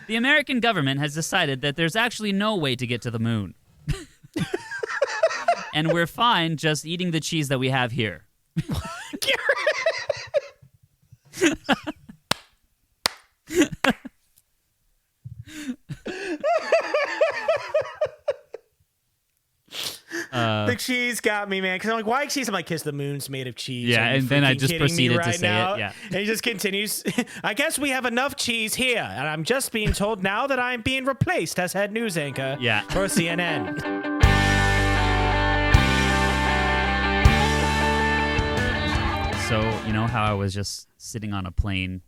The American government has decided that there's actually no way to get to the moon. And we're fine just eating the cheese that we have here. The cheese got me, man. Because I'm like, why cheese? I'm like, because the moon's made of cheese. Yeah, and then I just proceeded to say it. Yeah. And he just continues. I guess we have enough cheese here, and I'm just being told now that I'm being replaced as head news anchor for CNN. So, you know how I was just sitting on a plane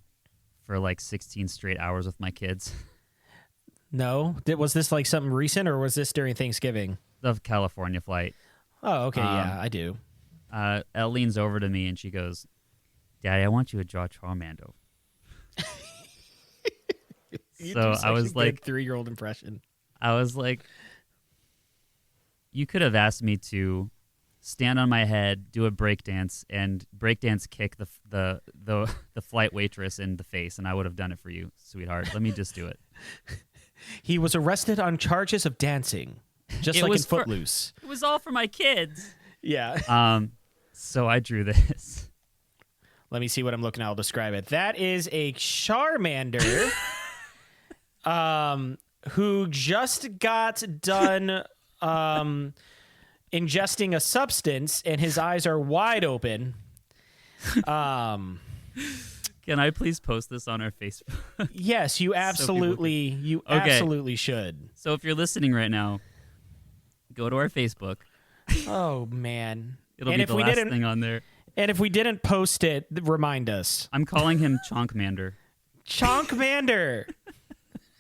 for like 16 straight hours with my kids? No. Was this like something recent, or was this during Thanksgiving? The California flight. Oh, okay. Yeah, I do. Elle leans over to me and she goes, Daddy, I want you to draw Charmander. So I was like, 3-year-old impression. I was like, you could have asked me to stand on my head, do a breakdance, and breakdance kick the flight waitress in the face, and I would have done it for you, sweetheart. Let me just do it. He was arrested on charges of dancing, just like in Footloose. It was all for my kids. Yeah. So I drew this. Let me see what I'm looking at. I'll describe it. That is a Charmander who just got done ingesting a substance, and his eyes are wide open. Can I please post this on our Facebook? Yes, you absolutely, absolutely should. So if you're listening right now, go to our Facebook. Oh, man. It'll be the last thing on there. And if we didn't post it, remind us. I'm calling him Chonkmander. Chonkmander.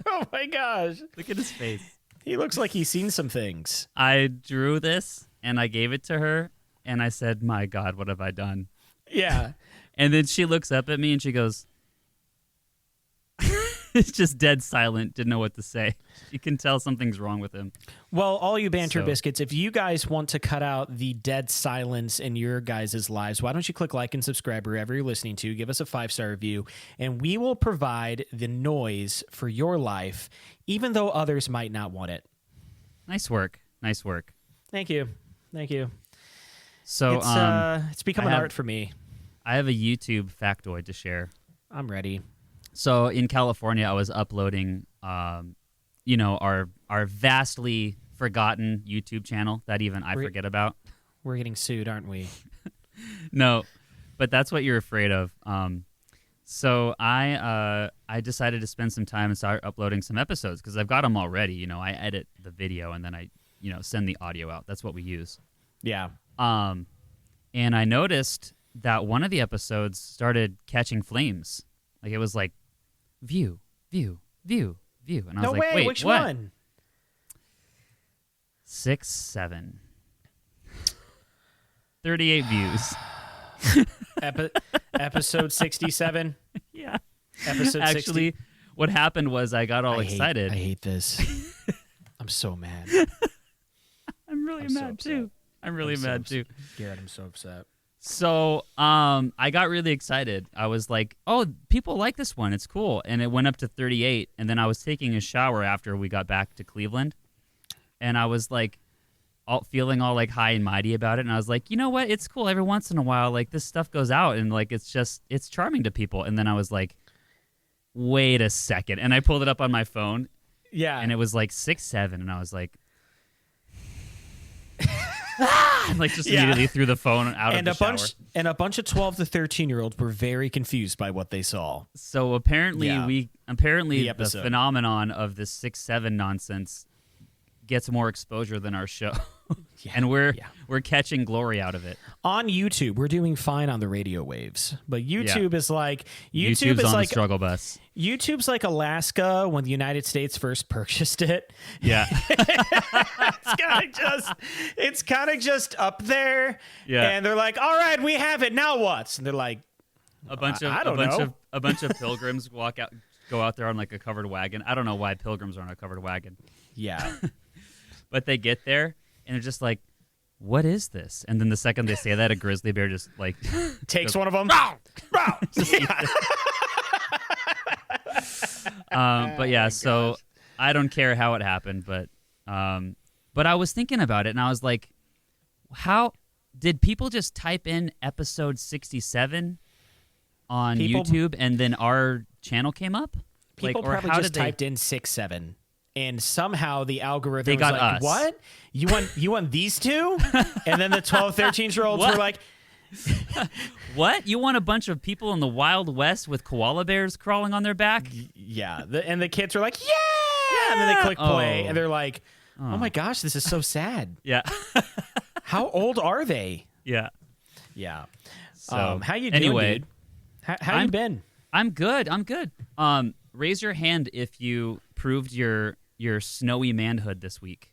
Oh, my gosh. Look at his face. He looks like he's seen some things. I drew this, and I gave it to her, and I said, my God, what have I done? Yeah. And then she looks up at me, and she goes, it's just dead silent, didn't know what to say. You can tell something's wrong with him. Well, all you banter biscuits, if you guys want to cut out the dead silence in your guys' lives, why don't you click like and subscribe wherever you're listening to, give us a 5-star review, and we will provide the noise for your life, even though others might not want it. Nice work. Nice work. Thank you. Thank you. So it's become an art for me. I have a YouTube factoid to share. I'm ready. So in California, I was uploading, our vastly forgotten YouTube channel that even I forget about. We're getting sued, aren't we? No, but that's what you're afraid of. So I decided to spend some time and start uploading some episodes because I've got them already. You know, I edit the video and then I, send the audio out. That's what we use. Yeah. And I noticed that one of the episodes started catching flames. Like it was like, view. And I was like, wait, which what? one? 6, 7. 38 views. Episode 67? Yeah. Episode 60? Actually, what happened was I got all excited. I hate this. I'm so mad. I'm really mad too. I'm really mad too. Garrett, I'm so upset. So I got really excited. I was like, oh, people like this one. It's cool. And it went up to 38. And then I was taking a shower after we got back to Cleveland. And I was like feeling all like high and mighty about it. And I was like, you know what? It's cool. Every once in a while, like this stuff goes out and like it's charming to people. And then I was like, wait a second. And I pulled it up on my phone. Yeah. And it was like 6, 7. And I was like, and like just immediately threw the phone out of the shower. And a bunch of 12 to 13-year-olds were very confused by what they saw. So apparently the phenomenon of this 6, 7 nonsense gets more exposure than our show. And we're catching glory out of it. On YouTube, we're doing fine on the radio waves. But YouTube is like YouTube's on the struggle bus. YouTube's like Alaska when the United States first purchased it. Yeah. it's kind of just up there. Yeah. And they're like, all right, we have it. Now what? And they're like, a bunch of pilgrims go out there on like a covered wagon. I don't know why pilgrims are on a covered wagon. Yeah. But they get there and they're just like, what is this? And then the second they say that, a grizzly bear just like takes one of them. But yeah, so I don't care how it happened, but I was thinking about it, and I was like, how did people just type in episode 67 on YouTube, and then our channel came up? People or probably how just did they typed in 6-7. And somehow the algorithm They got was like, us. what? You want these two? And then the 12, 13-year-olds were like, what? You want a bunch of people in the Wild West with koala bears crawling on their back? yeah. And the kids are like, yeah! And then they click play, and they're like, oh my gosh, this is so sad. Yeah. How old are they? Yeah. Yeah. So, how you doing, anyway, dude? How you been? I'm good. Raise your hand if you proved your snowy manhood this week.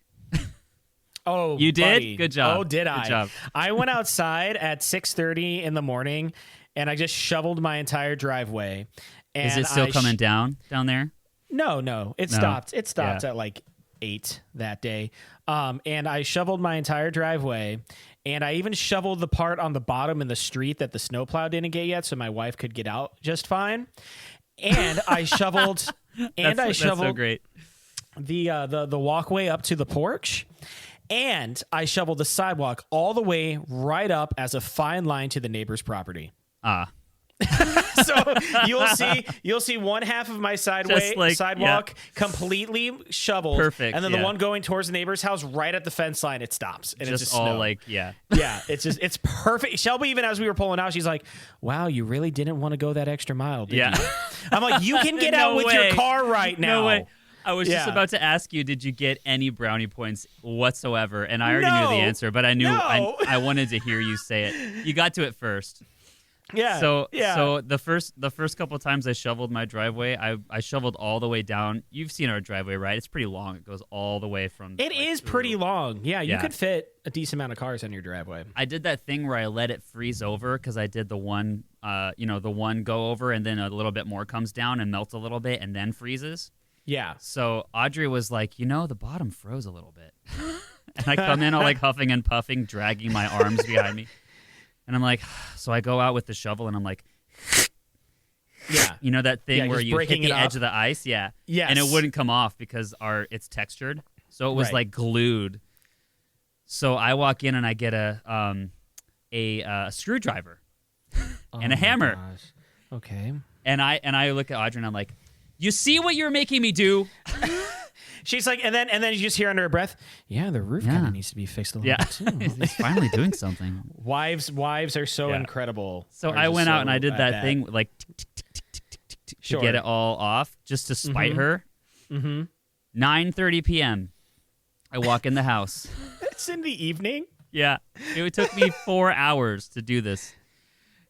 Oh, you did? buddy. Good job. Oh, did I? Good job. I went outside at 6:30 in the morning, and I just shoveled my entire driveway. And Is it still coming down there? No. It stopped. It stopped at like 8 that day. And I shoveled my entire driveway, and I even shoveled the part on the bottom in the street that the snowplow didn't get yet, so my wife could get out just fine. And I shoveled. That's so great. The walkway up to the porch, and I shoveled the sidewalk all the way right up as a fine line to the neighbor's property. So you'll see one half of my sidewalk completely shoveled. Perfect. And then the one going towards the neighbor's house right at the fence line, it stops. And just it's just all snow. yeah. It's perfect. Shelby, even as we were pulling out, she's like, wow, you really didn't want to go that extra mile, did you? I'm like, you can get out with your car right now. No way. I was just about to ask you, did you get any brownie points whatsoever? And I already knew the answer, but I knew I wanted to hear you say it. You got to it first. Yeah. So the first couple of times I shoveled my driveway, I shoveled all the way down. You've seen our driveway, right? It's pretty long. It goes all the way from. It is pretty long. Yeah, you could fit a decent amount of cars on your driveway. I did that thing where I let it freeze over because I did the one go over, and then a little bit more comes down and melts a little bit and then freezes. Yeah. So Audrey was like, the bottom froze a little bit. And I come in all like huffing and puffing, dragging my arms behind me. And I'm like, so I go out with the shovel and I'm like, yeah. That thing where you hit the edge of the ice? Yeah. Yes. And it wouldn't come off because it's textured. So it was like glued. So I walk in and I get a screwdriver and a hammer. Gosh. Okay. And I look at Audrey and I'm like, you see what you're making me do? She's like, and then you just hear under her breath, yeah, the roof kind of needs to be fixed a little bit too. It's finally doing something. Wives are so incredible. So I went out and I did that thing like to get it all off, just to spite her. 9:30 p.m. I walk in the house. It's in the evening. Yeah, it took me 4 hours to do this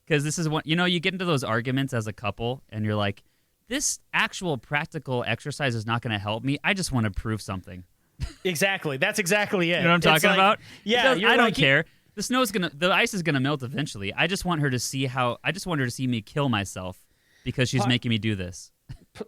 because this is what you get into those arguments as a couple, and you're like, this actual practical exercise is not going to help me. I just want to prove something. Exactly. That's exactly it. You know what I'm talking about? Yeah. I don't care. The ice is gonna melt eventually. I just want her to see me kill myself because she's making me do this.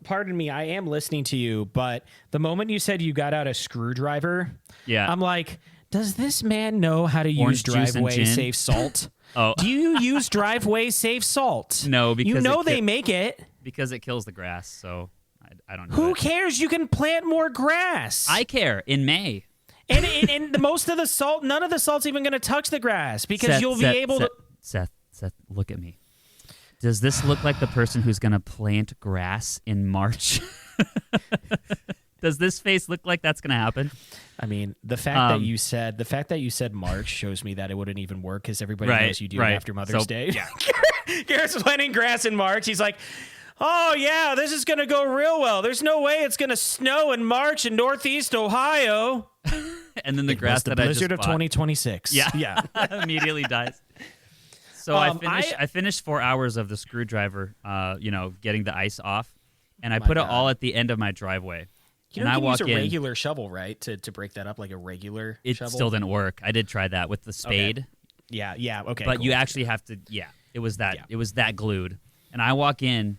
Pardon me. I am listening to you, but the moment you said you got out a screwdriver, I'm like, does this man know how to use driveway safe salt? Oh. Do you use driveway safe salt? No, because they make it. Because it kills the grass, so I don't know. Who cares? You can plant more grass. I care in May. And most of the salt, none of the salt's even going to touch the grass because you'll be able to. Seth, look at me. Does this look like the person who's going to plant grass in March? Does this face look like that's going to happen? I mean, the fact that you said March shows me that it wouldn't even work because everybody knows you do it after Mother's Day. Yeah. Garrett's planting grass in March. He's like, oh, yeah, this is going to go real well. There's no way it's going to snow in March in Northeast Ohio. And then the grass that I just blizzard of 2026. Yeah. Immediately dies. So I finished 4 hours of the screwdriver, getting the ice off, and I put it all at the end of my driveway. You can use a regular shovel, right, to break that up, like a regular shovel? It still didn't work. I did try that with the spade. Okay. Yeah, okay. But you actually have to, it was that glued. And I walk in,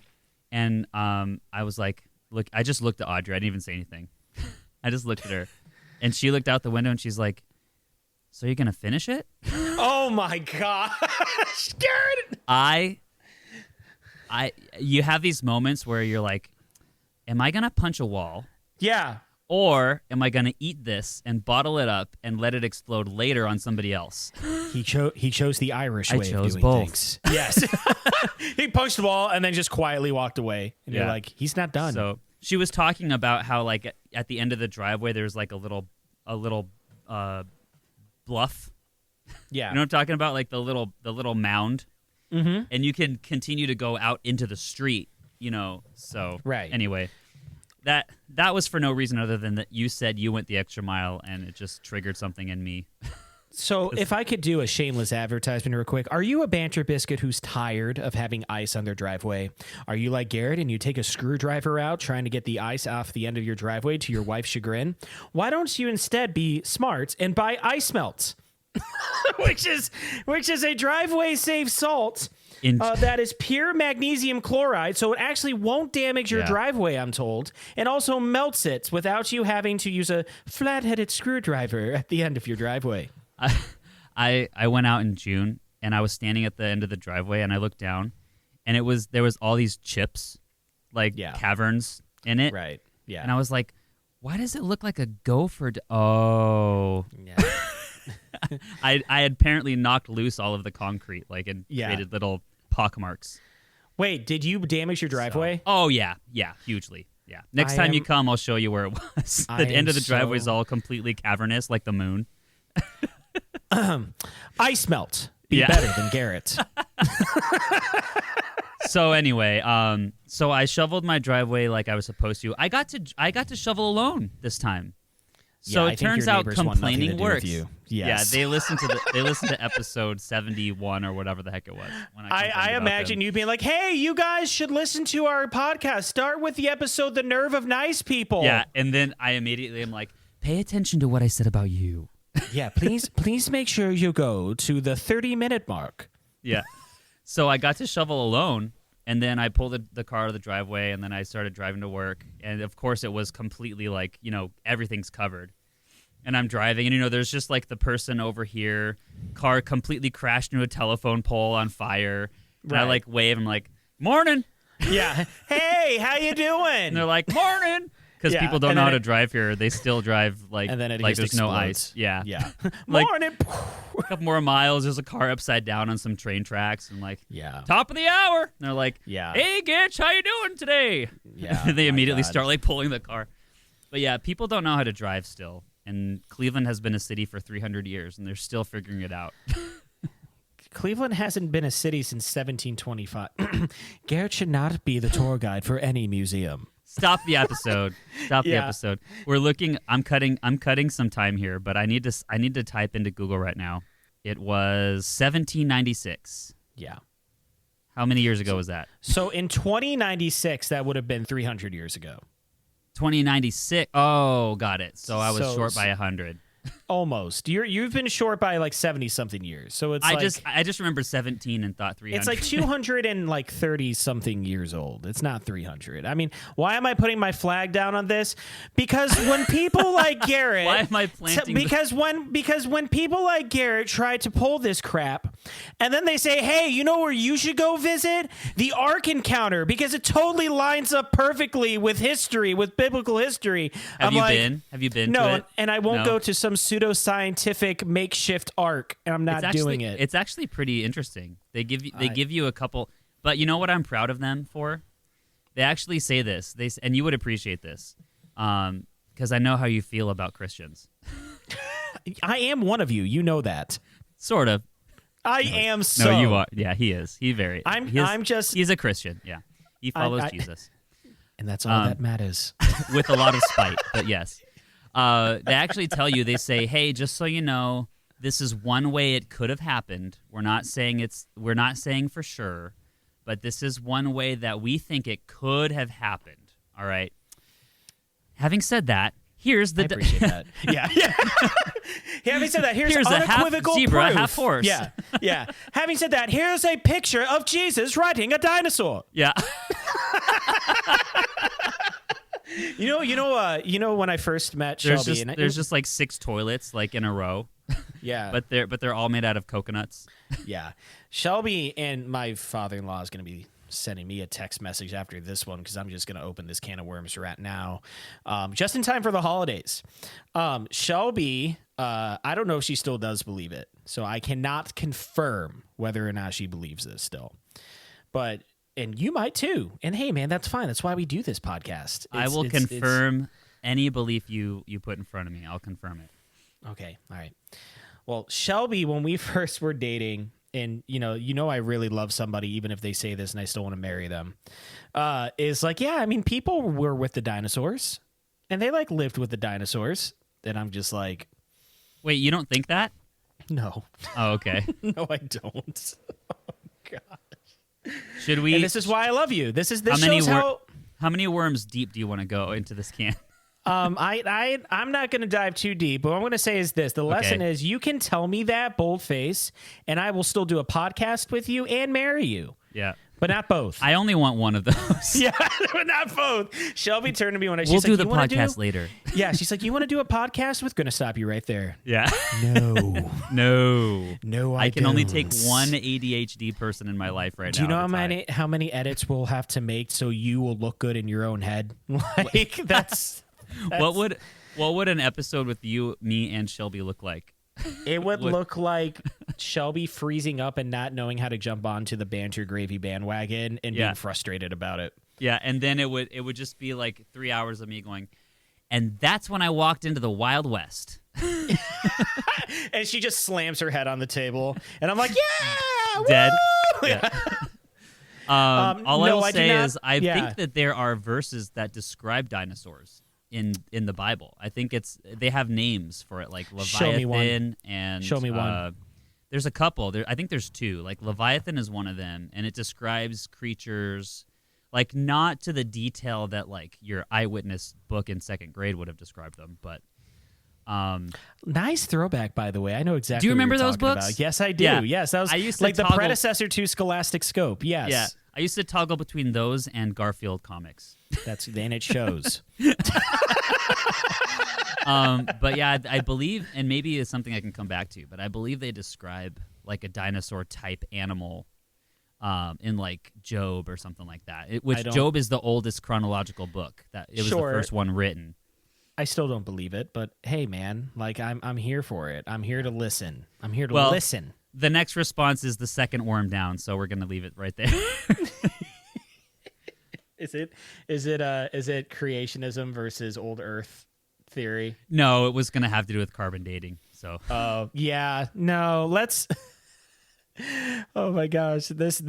and I was like, look, I just looked at Audrey. I didn't even say anything. I just looked at her. And she looked out the window, and she's like, so you're going to finish it? Oh, my gosh. Garrett! You have these moments where you're like, am I going to punch a wall? Yeah. Or am I going to eat this and bottle it up and let it explode later on somebody else? He chose the Irish way chose of doing both. things. Yes. He punched the wall and then just quietly walked away. And you're like, he's not done. So she was talking about how like at the end of the driveway there's like a little bluff. Yeah. You know what I'm talking about? Like the little mound. Mm-hmm. And you can continue to go out into the street, you know. So right. Anyway, that was for no reason other than that you said you went the extra mile and it just triggered something in me. So if I could do a shameless advertisement real quick, are you a banter biscuit who's tired of having ice on their driveway? Are you like Garrett and you take a screwdriver out trying to get the ice off the end of your driveway to your wife's chagrin? Why don't you instead be smart and buy ice melts? which is a driveway safe salt that is pure magnesium chloride, so it actually won't damage your driveway, I'm told, and also melts it without you having to use a flat-headed screwdriver at the end of your driveway. I went out in June and I was standing at the end of the driveway and I looked down and there was all these chips, like caverns in it. Right. Yeah. And I was like, why does it look like a gopher? Oh. Yeah. I had apparently knocked loose all of the concrete, like, and created little pockmarks. Wait, did you damage your driveway? Oh, yeah, hugely. Yeah. Next time you come, I'll show you where it was. The end of the driveway is all completely cavernous, like the moon. Ice melt. Be better than Garrett. So anyway, so I shoveled my driveway like I was supposed to. I got to shovel alone this time. So it turns out complaining works. Yes. Yeah, they listened to episode 71 or whatever the heck it was. When I imagine you being like, "Hey, you guys should listen to our podcast. Start with the episode "The Nerve of Nice People." Yeah, and then I immediately am like, "Pay attention to what I said about you." Yeah, please make sure you go to the 30-minute mark. Yeah. So I got to shovel alone, and then I pulled the car out of the driveway, and then I started driving to work. And, of course, it was completely like, you know, everything's covered. And I'm driving, and, you know, there's just like the person over here, car completely crashed into a telephone pole on fire. And I like wave, I'm like, "Morning." Yeah. "Hey, how you doing?" And they're like, "Morning." Because people don't know how to drive here. They still drive like there's no ice. Yeah. Yeah. Like, "Morning." A couple more miles, there's a car upside down on some train tracks. And like, top of the hour. And they're like, "Hey, Gitch, how you doing today?" Yeah. They immediately start like pulling the car. But yeah, people don't know how to drive still. And Cleveland has been a city for 300 years, and they're still figuring it out. Cleveland hasn't been a city since 1725. Garrett should not be the tour guide for any museum. Stop the episode. Stop the episode. We're looking. I'm cutting some time here, but I need to type into Google right now. It was 1796. Yeah. How many years ago was that? So in 2096, that would have been 300 years ago. 2096. Oh, got it. So I was short by 100. Almost. You've been short by like 70-something years. So it's I just remember 17 and thought 300. It's like 230-something years old. It's not 300. I mean, why am I putting my flag down on this? Because when people like Garrett, why am I planting? Because when people like Garrett try to pull this crap, and then they say, "Hey, you know where you should go visit? The Ark Encounter, because it totally lines up perfectly with history, with biblical history." Have you been? Have you been? No, to it? And I won't go to some pseudoscientific makeshift ark, and I'm not doing it. It's actually pretty interesting. They give you a couple, but you know what I'm proud of them for? They actually say this. And you would appreciate this, because I know how you feel about Christians. I am one of you. You know that. Sort of. I am so. No, you are. Yeah, he is. He's a Christian. Yeah, he follows Jesus, and that's all that matters. With a lot of spite, but yes. They actually tell you, they say, "Hey, just so you know, this is one way it could have happened. We're not saying for sure, but this is one way that we think it could have happened." All right. Having said that, here's the... I appreciate that. Yeah. Having said that, here's unequivocal half zebra, proof. half horse. Yeah. Having said that, here's a picture of Jesus riding a dinosaur. Yeah. You know when I first met Shelby, there's just like 6 toilets like in a row. Yeah. but they're all made out of coconuts. Yeah. Shelby and my father-in-law is going to be sending me a text message after this one because I'm just going to open this can of worms right now. Just in time for the holidays. Shelby, I don't know if she still does believe it, so I cannot confirm whether or not she believes this still. But, and you might too. And hey, man, that's fine. That's why we do this podcast. I will confirm any belief you put in front of me. I'll confirm it. Okay. All right. Well, Shelby, when we first were dating, and you know, I really love somebody, even if they say this and I still want to marry them, is like, yeah, I mean, people were with the dinosaurs and they like lived with the dinosaurs. And I'm just like, wait, you don't think that? No. Oh, okay. No, I don't. Oh, God. Should we? And this is why I love you. This shows how many worms deep do you want to go into this can? I'm not going to dive too deep, but what I'm going to say is this. The lesson is you can tell me that boldface, and I will still do a podcast with you and marry you. Yeah. But not both. I only want one of those. Yeah, but not both. Shelby turned to me when we'll do the podcast later. Yeah, she's like, you want to do a podcast with? Going to stop you right there. Yeah. No. No, I can only take one ADHD person in my life right now. Do you know how many edits we'll have to make so you will look good in your own head? Like, that's... What would an episode with you, me, and Shelby look like? It would look like Shelby freezing up and not knowing how to jump onto the banter gravy bandwagon and being frustrated about it. Yeah, and then it would just be like 3 hours of me going, and that's when I walked into the Wild West. And she just slams her head on the table, and I'm like, yeah, dead. Woo! Yeah. All I will say is I think that there are verses that describe dinosaurs in the Bible. I think they have names for it, like Leviathan and Show me one. There's a couple. I think there's two. Like Leviathan is one of them, and it describes creatures like not to the detail that like your eyewitness book in second grade would have described them, but nice throwback, by the way. I know exactly. Do you remember what you're those books? About. Yes, I do. Yeah. Yes, that was I used to like the predecessor to Scholastic Scope. Yes. Yeah. I used to toggle between those and Garfield comics. Then it shows. But yeah, I believe, and maybe it's something I can come back to, but I believe they describe like a dinosaur type animal in like Job or something like that. Job is the oldest chronological book. That it was the first one written. I still don't believe it, but hey, man, like I'm here for it. I'm here to listen. I'm here to listen. The next response is the second worm down, so we're gonna leave it right there. Is it creationism versus old Earth theory? No, it was gonna have to do with carbon dating. So. Oh yeah, no. Let's. Oh my gosh, this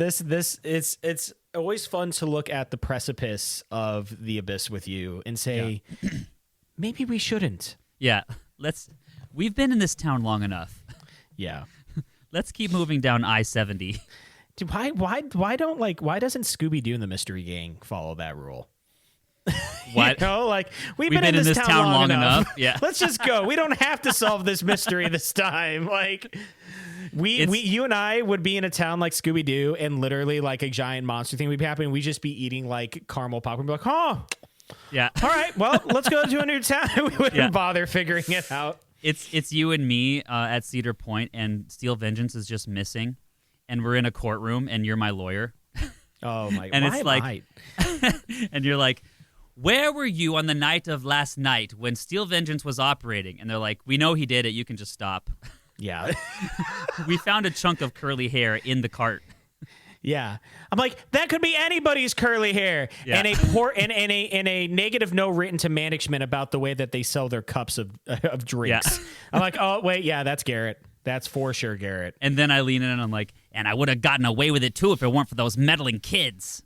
it's always fun to look at the precipice of the abyss with you and say, maybe we shouldn't. Yeah, we've been in this town long enough. Yeah. Let's keep moving down I-70. Dude, why doesn't Scooby-Doo and the Mystery Gang follow that rule? What? We've been in this town long enough. Yeah. Let's just go. We don't have to solve this mystery this time. Like you and I would be in a town like Scooby-Doo and literally like a giant monster thing would be happening. We'd just be eating like caramel popcorn. Be like, oh, yeah. All right. Well, let's go to a new town. We wouldn't bother figuring it out. It's you and me at Cedar Point, and Steel Vengeance is just missing, and we're in a courtroom, and you're my lawyer. Oh my! And it's like, and you're like, where were you on the night of last night when Steel Vengeance was operating? And they're like, we know he did it. You can just stop. Yeah. We found a chunk of curly hair in the cart. Yeah, I'm like, that could be anybody's curly hair. Yeah. And a negative note written to management about the way that they sell their cups of drinks. Yeah. I'm like, oh wait, yeah, that's Garrett. That's for sure Garrett. And then I lean in and I'm like, and I would have gotten away with it too if it weren't for those meddling kids.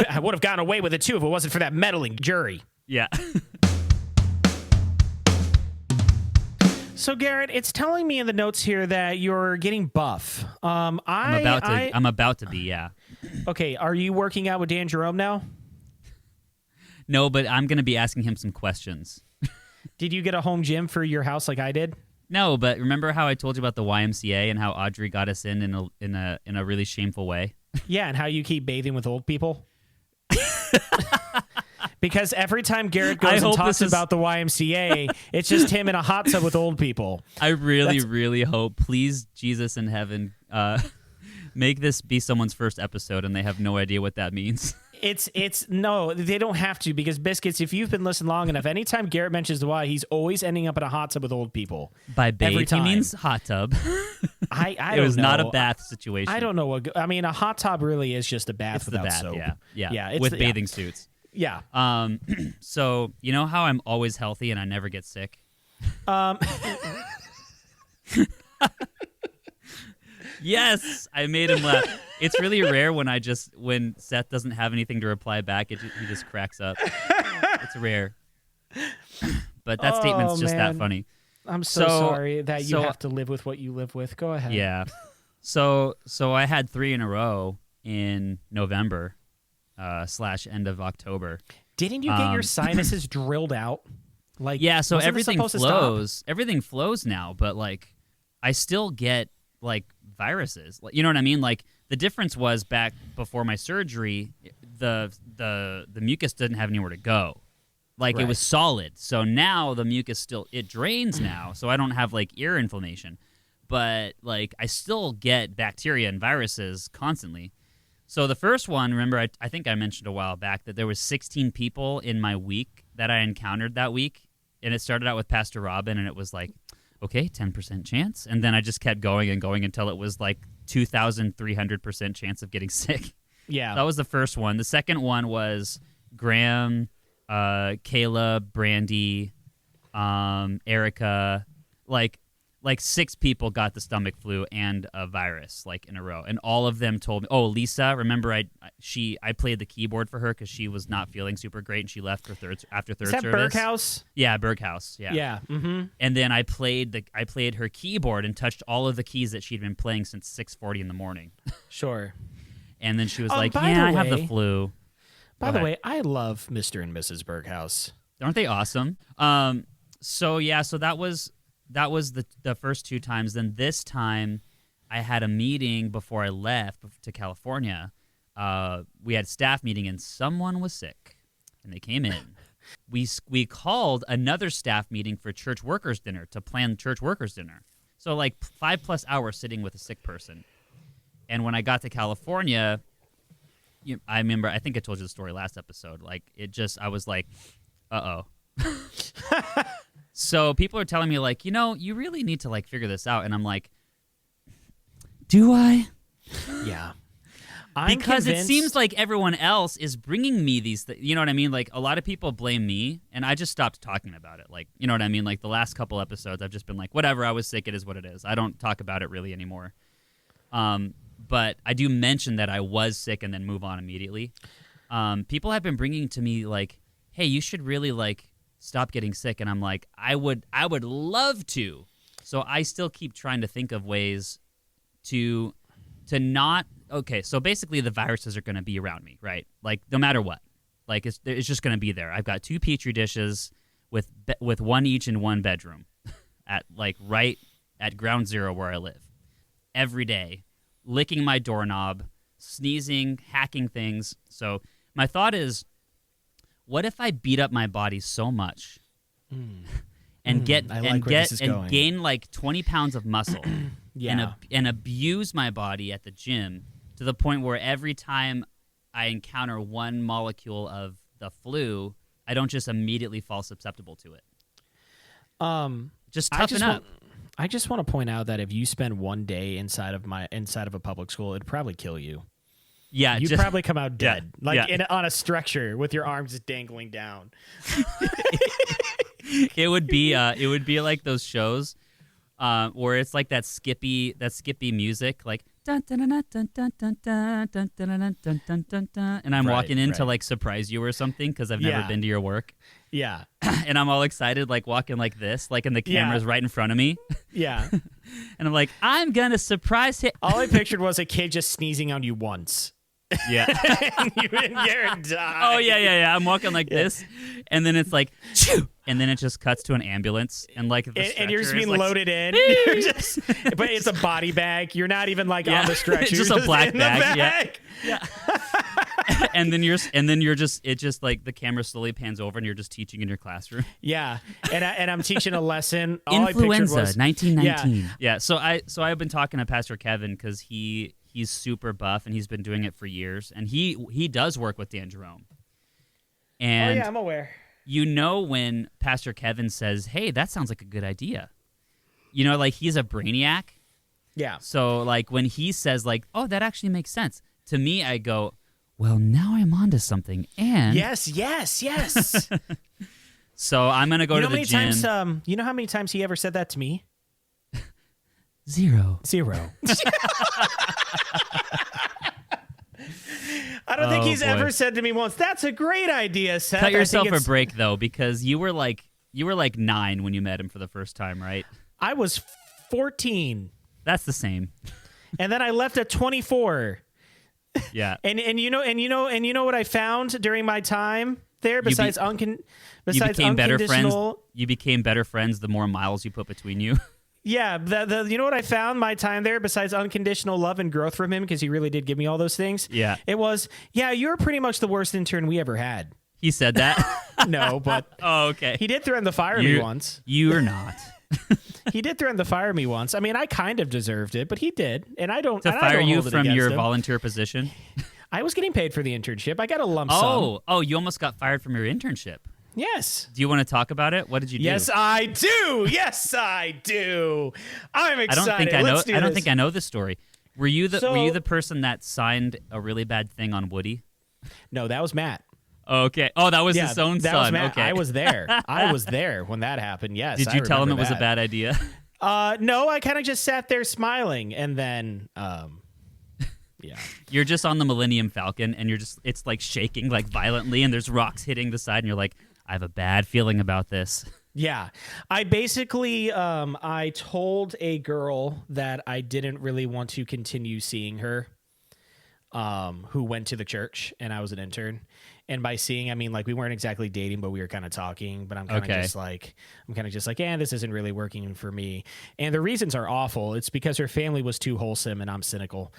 I would have gotten away with it too if it wasn't for that meddling jury. Yeah. So Garrett, it's telling me in the notes here that you're getting buff. I'm about to be, yeah. Okay, are you working out with Dan Jerome now? No, but I'm going to be asking him some questions. Did you get a home gym for your house like I did? No, but remember how I told you about the YMCA and how Audrey got us in a really shameful way? Yeah, and how you keep bathing with old people? Because every time Garrett goes and talks about the YMCA, it's just him in a hot tub with old people. I really hope, please, Jesus in heaven, Make this be someone's first episode, and they have no idea what that means. It's no, they don't have to, because Biscuits, if you've been listening long enough, anytime Garrett mentions the Y, he's always ending up in a hot tub with old people. By bathe, he means hot tub. I it was don't not know. a bath situation. I don't know what. I mean, a hot tub really is just a bath without soap. Yeah. With bathing suits. Yeah. So you know how I'm always healthy and I never get sick. Yes, I made him laugh. It's really rare when Seth doesn't have anything to reply back, he just cracks up. It's rare. But that statement's just that funny. I'm so sorry that you have to live with what you live with. Go ahead. Yeah. So I had 3 in a row in November / end of October. Didn't you get your sinuses drilled out? Like, yeah, so everything flows. Everything flows now, but like I still get like viruses. You know what I mean? Like the difference was back before my surgery, the mucus didn't have anywhere to go. Like It was solid. So now the mucus it drains now, so I don't have like ear inflammation. But like I still get bacteria and viruses constantly. So the first one, remember, I think I mentioned a while back that there was 16 people in my week that I encountered that week. And it started out with Pastor Robin, and it was like, okay, 10% chance. And then I just kept going and going until it was like 2,300% chance of getting sick. Yeah. That was the first one. The second one was Graham, Kayla, Brandy, Erica, like 6 people got the stomach flu and a virus like in a row, and all of them told me. Oh, Lisa, remember I played the keyboard for her because she was not feeling super great and she left for after third service. Is that Berghaus? Yeah, Berghaus. Yeah. Yeah. Mm-hmm. And then I played her keyboard and touched all of the keys that she'd been playing since 6:40 in the morning. Sure. And then she was like, "Yeah, I have the flu." By the way, I love Mr. and Mrs. Berghaus. Aren't they awesome? So that was the first 2 times. Then this time, I had a meeting before I left to California. We had a staff meeting, and someone was sick, and they came in. We called another staff meeting for church workers dinner to plan church workers dinner. So like 5+ hours sitting with a sick person. And when I got to California, I remember, I think I told you the story last episode. Like I was like, uh-oh. So people are telling me, like, you really need to, like, figure this out. And I'm like, do I? Yeah. Because it seems like everyone else is bringing me these things. You know what I mean? Like, a lot of people blame me, and I just stopped talking about it. Like, you know what I mean? Like, the last couple episodes, I've just been like, whatever, I was sick, it is what it is. I don't talk about it really anymore. But I do mention that I was sick and then move on immediately. People have been bringing to me, like, hey, you should really, like, stop getting sick. And I'm like, I would love to. So I still keep trying to think of ways to not. Okay, so basically the viruses are going to be around me, right? Like no matter what, like it's just going to be there. I've got 2 petri dishes with one each in one bedroom, at like right at ground zero where I live. Every day, licking my doorknob, sneezing, hacking things. So my thought is, what if I beat up my body so much and gain like 20 pounds of muscle and abuse my body at the gym to the point where every time I encounter one molecule of the flu, I don't just immediately fall susceptible to it. Just toughen up. I just want to point out that if you spend one day inside of a public school, it'd probably kill you. Yeah, you'd probably come out dead, on a stretcher with your arms just dangling down. It would be like those shows where it's like that skippy music, like dun dun dun dun dun dun dun dun dun dun dun dun dun, and I'm walking in to like surprise you or something because I've never been to your work. Yeah, and I'm all excited, like walking like this, like, and the camera's right in front of me. Yeah, and I'm like, I'm gonna surprise him. All I pictured was a kid just sneezing on you once. Yeah. And you and Garrett die. Oh, yeah. I'm walking like this, and then it's like, Choo! And then it just cuts to an ambulance, and like and you're just being loaded in. But it's a body bag. You're not even like on the stretcher. It's just a black bag. Yeah. and then you're just like the camera slowly pans over, and you're just teaching in your classroom. Yeah. And I'm teaching a lesson. All Influenza, I was 1919. Yeah. So I've been talking to Pastor Kevin because he he's super buff and he's been doing it for years. And he does work with Dan Jerome. And I'm aware. You know when Pastor Kevin says, "Hey, that sounds like a good idea." You know, like he's a brainiac. Yeah. So like when he says like, "Oh, that actually makes sense." To me, I go, "Well, now I'm onto something." And yes. So I'm gonna go to the gym. You know how many times he ever said that to me? Zero. I don't think he's ever said to me once, "That's a great idea, Seth." Cut yourself a break though, because you were like 9 when you met him for the first time, right? I was 14. That's the same. And then I left at 24. Yeah. And you know what I found during my time there besides became better friends. You became better friends the more miles you put between you. Yeah, you know what I found my time there besides unconditional love and growth from him, because he really did give me all those things? Yeah. It was, you're pretty much the worst intern we ever had. He said that? No, but oh, okay. He did threaten to fire me once. You're not. He did threaten to fire me once. I mean, I kind of deserved it, but he did, and I don't. To fire you from your him. Volunteer position? I was getting paid for the internship. I got a lump sum. Oh, you almost got fired from your internship. Yes. Do you want to talk about it? What did you do? Yes, I do. I'm excited. I don't think I know this story. Were you the person that signed a really bad thing on Woody? No, that was Matt. Okay. Oh, that was his own that son. Was Matt. Okay. I was there. I was there when that happened. Yes. Did you tell him it was a bad idea? No, I kind of just sat there smiling, and then, yeah. You're just on the Millennium Falcon, and it's like shaking like violently, and there's rocks hitting the side, and you're like, I have a bad feeling about this. Yeah. I basically, I told a girl that I didn't really want to continue seeing her, who went to the church, and I was an intern. And by seeing, I mean, like, we weren't exactly dating, but we were kind of talking. But I'm kind of just like, this isn't really working for me. And the reasons are awful. It's because her family was too wholesome, and I'm cynical.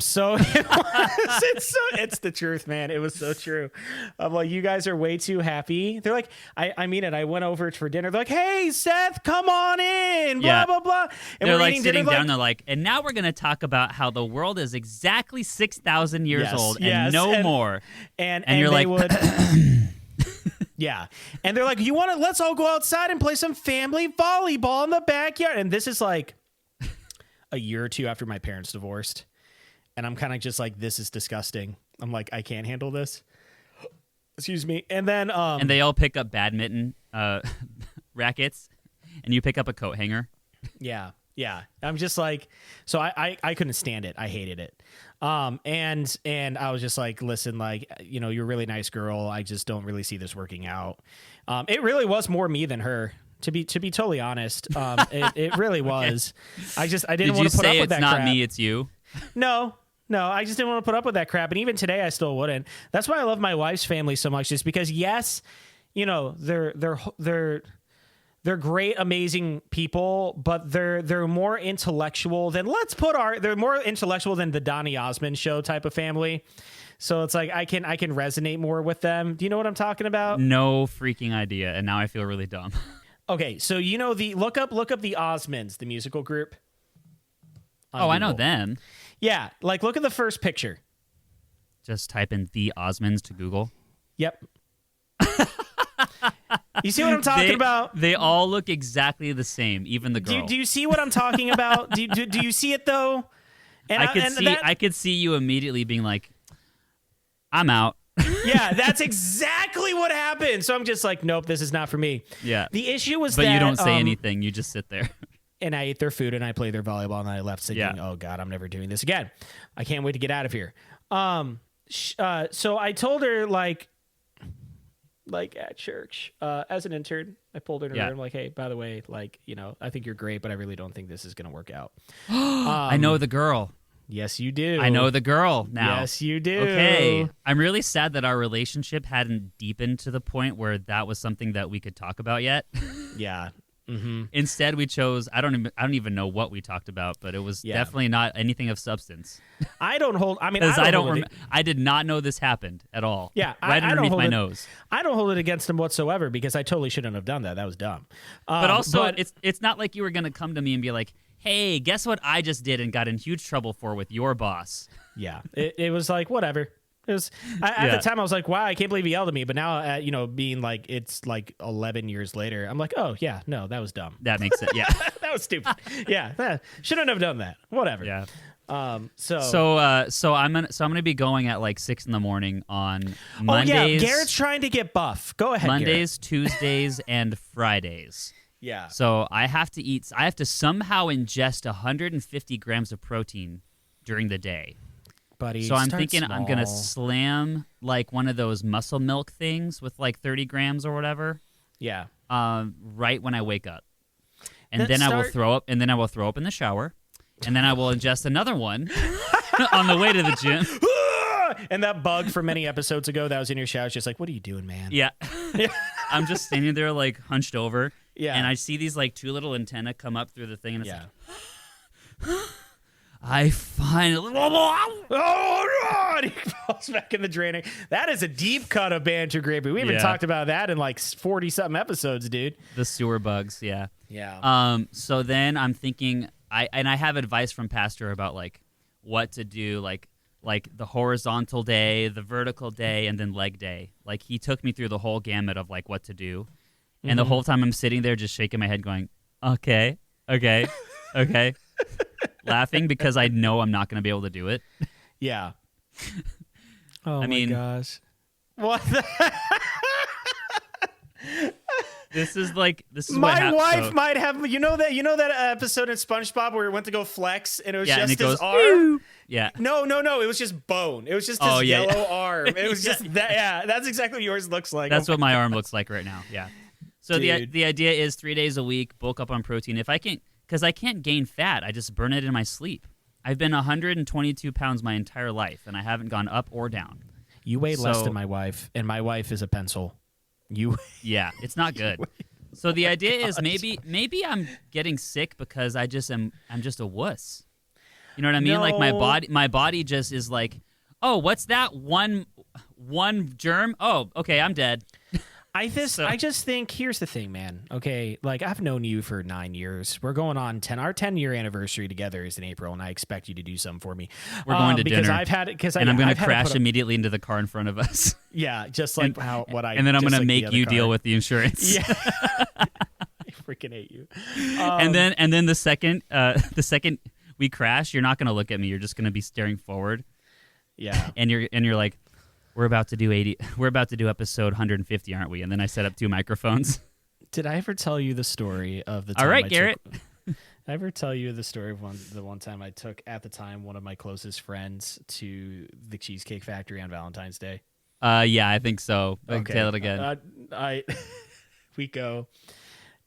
So it's the truth, man. It was so true. I'm like, you guys are way too happy. They're like, I mean it. I went over for dinner. They're like, hey, Seth, come on in. Blah, blah, blah. And they're like sitting down. They're like, and now we're going to talk about how the world is exactly 6,000 years old and no more. And you're like, would, yeah. And they're like, let's all go outside and play some family volleyball in the backyard. And this is like a year or two after my parents divorced. And I'm kind of just like, this is disgusting. I'm like, I can't handle this. Excuse me. And then, and they all pick up badminton rackets, and you pick up a coat hanger. Yeah. Yeah. I'm just like, so I couldn't stand it. I hated it. And I was just like, listen, like, you're a really nice girl. I just don't really see this working out. It really was more me than her, to be totally honest. It really was. Okay. I didn't want to put up with that crap. It's not me, it's you? No, I just didn't want to put up with that crap. And even today, I still wouldn't. That's why I love my wife's family so much, just because, yes, they're great, amazing people, but they're more intellectual than they're more intellectual than the Donny Osmond Show type of family. So it's like I can resonate more with them. Do you know what I'm talking about? No freaking idea, and now I feel really dumb. Okay, so look up the Osmonds, the musical group. Oh, I know them. Yeah, like look at the first picture. Just type in the Osmonds to Google. Yep. You see what I'm talking about? They all look exactly the same, even the girl. Do you see what I'm talking about? do you see it though? And I could see you immediately being like, I'm out. Yeah, that's exactly what happened. So I'm just like, nope, this is not for me. Yeah. The issue was but you don't say anything. You just sit there. And I ate their food and I played their volleyball and I left thinking, oh God, I'm never doing this again. I can't wait to get out of here. So I told her like at church, as an intern, I pulled her in a room like, hey, by the way, like, I think you're great, but I really don't think this is going to work out. I know the girl. Yes, you do. I know the girl now. Yes, you do. Okay. I'm really sad that our relationship hadn't deepened to the point where that was something that we could talk about yet. Yeah. Mm-hmm. Instead, we chose. I don't even know what we talked about, but it was definitely not anything of substance. I did not know this happened at all. Yeah, right underneath my nose. I don't hold it against him whatsoever because I totally shouldn't have done that. That was dumb. But also, it's not like you were gonna come to me and be like, hey, guess what I just did and got in huge trouble for with your boss. Yeah, it was like, whatever. It was at the time I was like, wow, I can't believe he yelled at me. But now, being like, it's like 11 years later, I'm like, oh yeah, no, that was dumb. That makes sense. Yeah, that was stupid. Yeah, shouldn't have done that. Whatever. Yeah. So I'm gonna be going at like 6 a.m. on Mondays. Oh yeah, Garrett's trying to get buff. Go ahead. Mondays, Garrett. Tuesdays, and Fridays. Yeah. So I have to somehow ingest 150 grams of protein during the day. Buddy, so I'm thinking small. I'm gonna slam like one of those muscle milk things with like 30 grams or whatever. Yeah. Right when I wake up, and then I will throw up, and then I will throw up in the shower, and then I will ingest another one on the way to the gym. And that bug from many episodes ago that was in your shower is just like, what are you doing, man? Yeah. I'm just standing there like hunched over. Yeah. And I see these like two little antennae come up through the thing, and it's like, I finally. Oh, and he falls back in the drainer. That is a deep cut of banter gravy. We haven't talked about that in like 40-something episodes, dude. The sewer bugs, yeah. Yeah. So then I'm thinking, I have advice from Pastor about like what to do, like the horizontal day, the vertical day, and then leg day. Like he took me through the whole gamut of like what to do. And the whole time I'm sitting there just shaking my head going, okay. Laughing because I know I'm not going to be able to do it. Yeah. Oh, my gosh. What the This is my wife might have that episode in SpongeBob where he went to go flex and it was just his arm. Yeah. No, it was just bone. It was just his yellow arm. It was just that. Yeah, that's exactly what yours looks like. That's what my arm looks like right now. Yeah. So the idea is 3 days a week, bulk up on protein. If I can't, because I can't gain fat, I just burn it in my sleep. I've been 122 pounds my entire life, and I haven't gone up or down. You weigh less than my wife, and my wife is a pencil. Yeah, it's not good. So the idea is maybe I'm getting sick because I'm just a wuss. You know what I mean? No. Like my body just is like, oh, what's that one germ? Oh, okay, I'm dead. I just think here's the thing, man. Okay, like I've known you for 9 years. We're going on our 10-year anniversary together is in April, and I expect you to do something for me. We're going to because dinner. I'm going to crash immediately into the car in front of us. Yeah, just like and then I'm going to make you deal with the insurance. Yeah, I freaking hate you. And then the second we crash, you're not going to look at me. You're just going to be staring forward. Yeah, and you're like, we're about to do 80. We're about to do episode 150, aren't we? And then I set up 2 microphones. Did I ever tell you the story of the time All right, Garrett. Did I ever tell you the story of the one time I took, at the time, one of my closest friends to the Cheesecake Factory on Valentine's Day? Yeah, I think so. Okay. Tell it again. We go,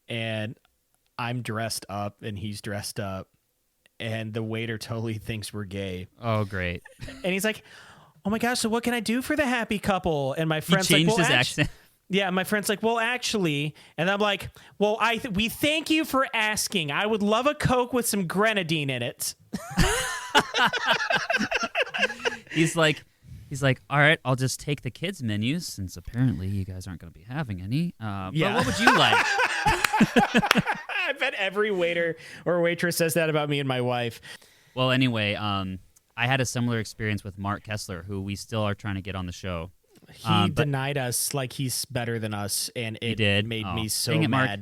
and I'm dressed up, and he's dressed up, and the waiter totally thinks we're gay. Oh, great. And he's like, oh my gosh, so what can I do for the happy couple? And my friend's he changed his accent. Yeah, my friend's like, well, actually, and I'm like, well, we thank you for asking. I would love a Coke with some grenadine in it. He's like, all right, I'll just take the kids' menus since apparently you guys aren't going to be having any. But what would you like? I bet every waiter or waitress says that about me and my wife. Well, anyway, I had a similar experience with Mark Kessler, who we still are trying to get on the show. He denied us like he's better than us, and it made me so mad. Mark.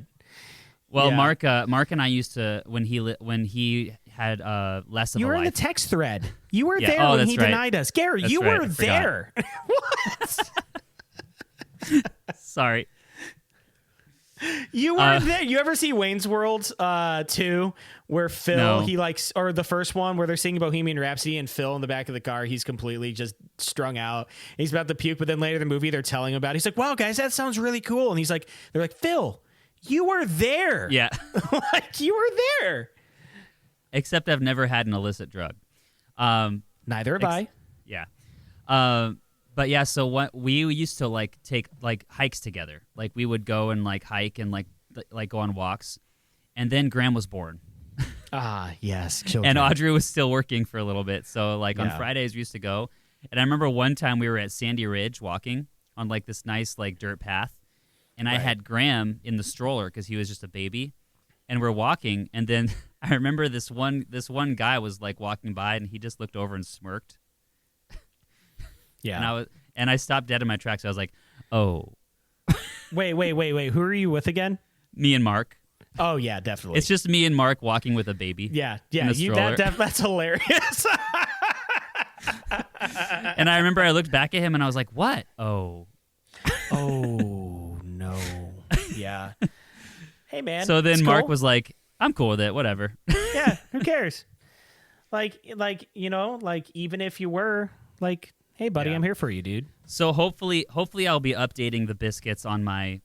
Well, yeah. Mark and I used to when he had less of a life. You were in the text thread. You were there when he denied us. Garrett, you were there. What? Sorry. You were there. You ever see Wayne's World 2, where Phil, or the first one where they're singing Bohemian Rhapsody and Phil in the back of the car, he's completely just strung out. He's about to puke, but then later in the movie they're telling him about it. He's like, wow, guys, that sounds really cool. And they're like, Phil, you were there. Yeah. Like, you were there. Except I've never had an illicit drug. Neither have I. Yeah. But yeah, so what we used to take hikes together. Like we would go and hike and go on walks. And then Graham was born. Yes, children. And Audrey was still working for a little bit. So on Fridays we used to go. And I remember one time we were at Sandy Ridge walking on this nice dirt path. And I had Graham in the stroller because he was just a baby. And we're walking, and then I remember this one guy was like walking by and he just looked over and smirked. Yeah. And I stopped dead in my tracks. I was like, "Oh, wait. Who are you with again?" Me and Mark. Oh yeah, definitely. It's just me and Mark walking with a baby. Yeah. That's hilarious. And I remember I looked back at him and I was like, "What? Oh no." Yeah. Hey man. So then it's Mark cool. was like, "I'm cool with it. Whatever." Yeah. Who cares? Like even if you were like, "Hey buddy, I'm here for you, dude." So hopefully I'll be updating the biscuits on my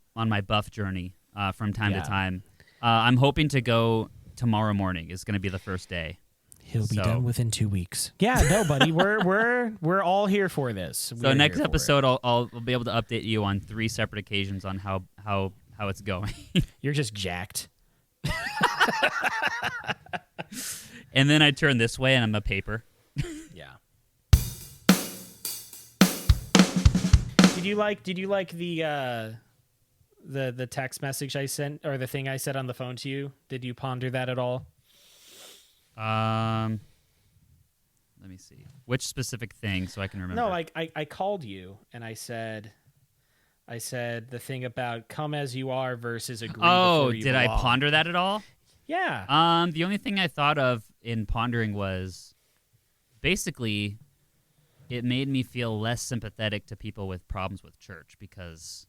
buff journey from time to time. I'm hoping to go tomorrow morning. Is going to be the first day. He'll be done within 2 weeks. Yeah, no, buddy, we're all here for this. So next episode, I'll be able to update you on 3 separate occasions on how it's going. You're just jacked. And then I turn this way, and I'm a paper. Yeah. Did you like the text message I sent, or the thing I said on the phone to you? Did you ponder that at all? Let me see. Which specific thing so I can remember? No, I called you and I said the thing about come as you are versus agree before you did belong. I ponder that at all? Yeah. The only thing I thought of in pondering was basically it made me feel less sympathetic to people with problems with church because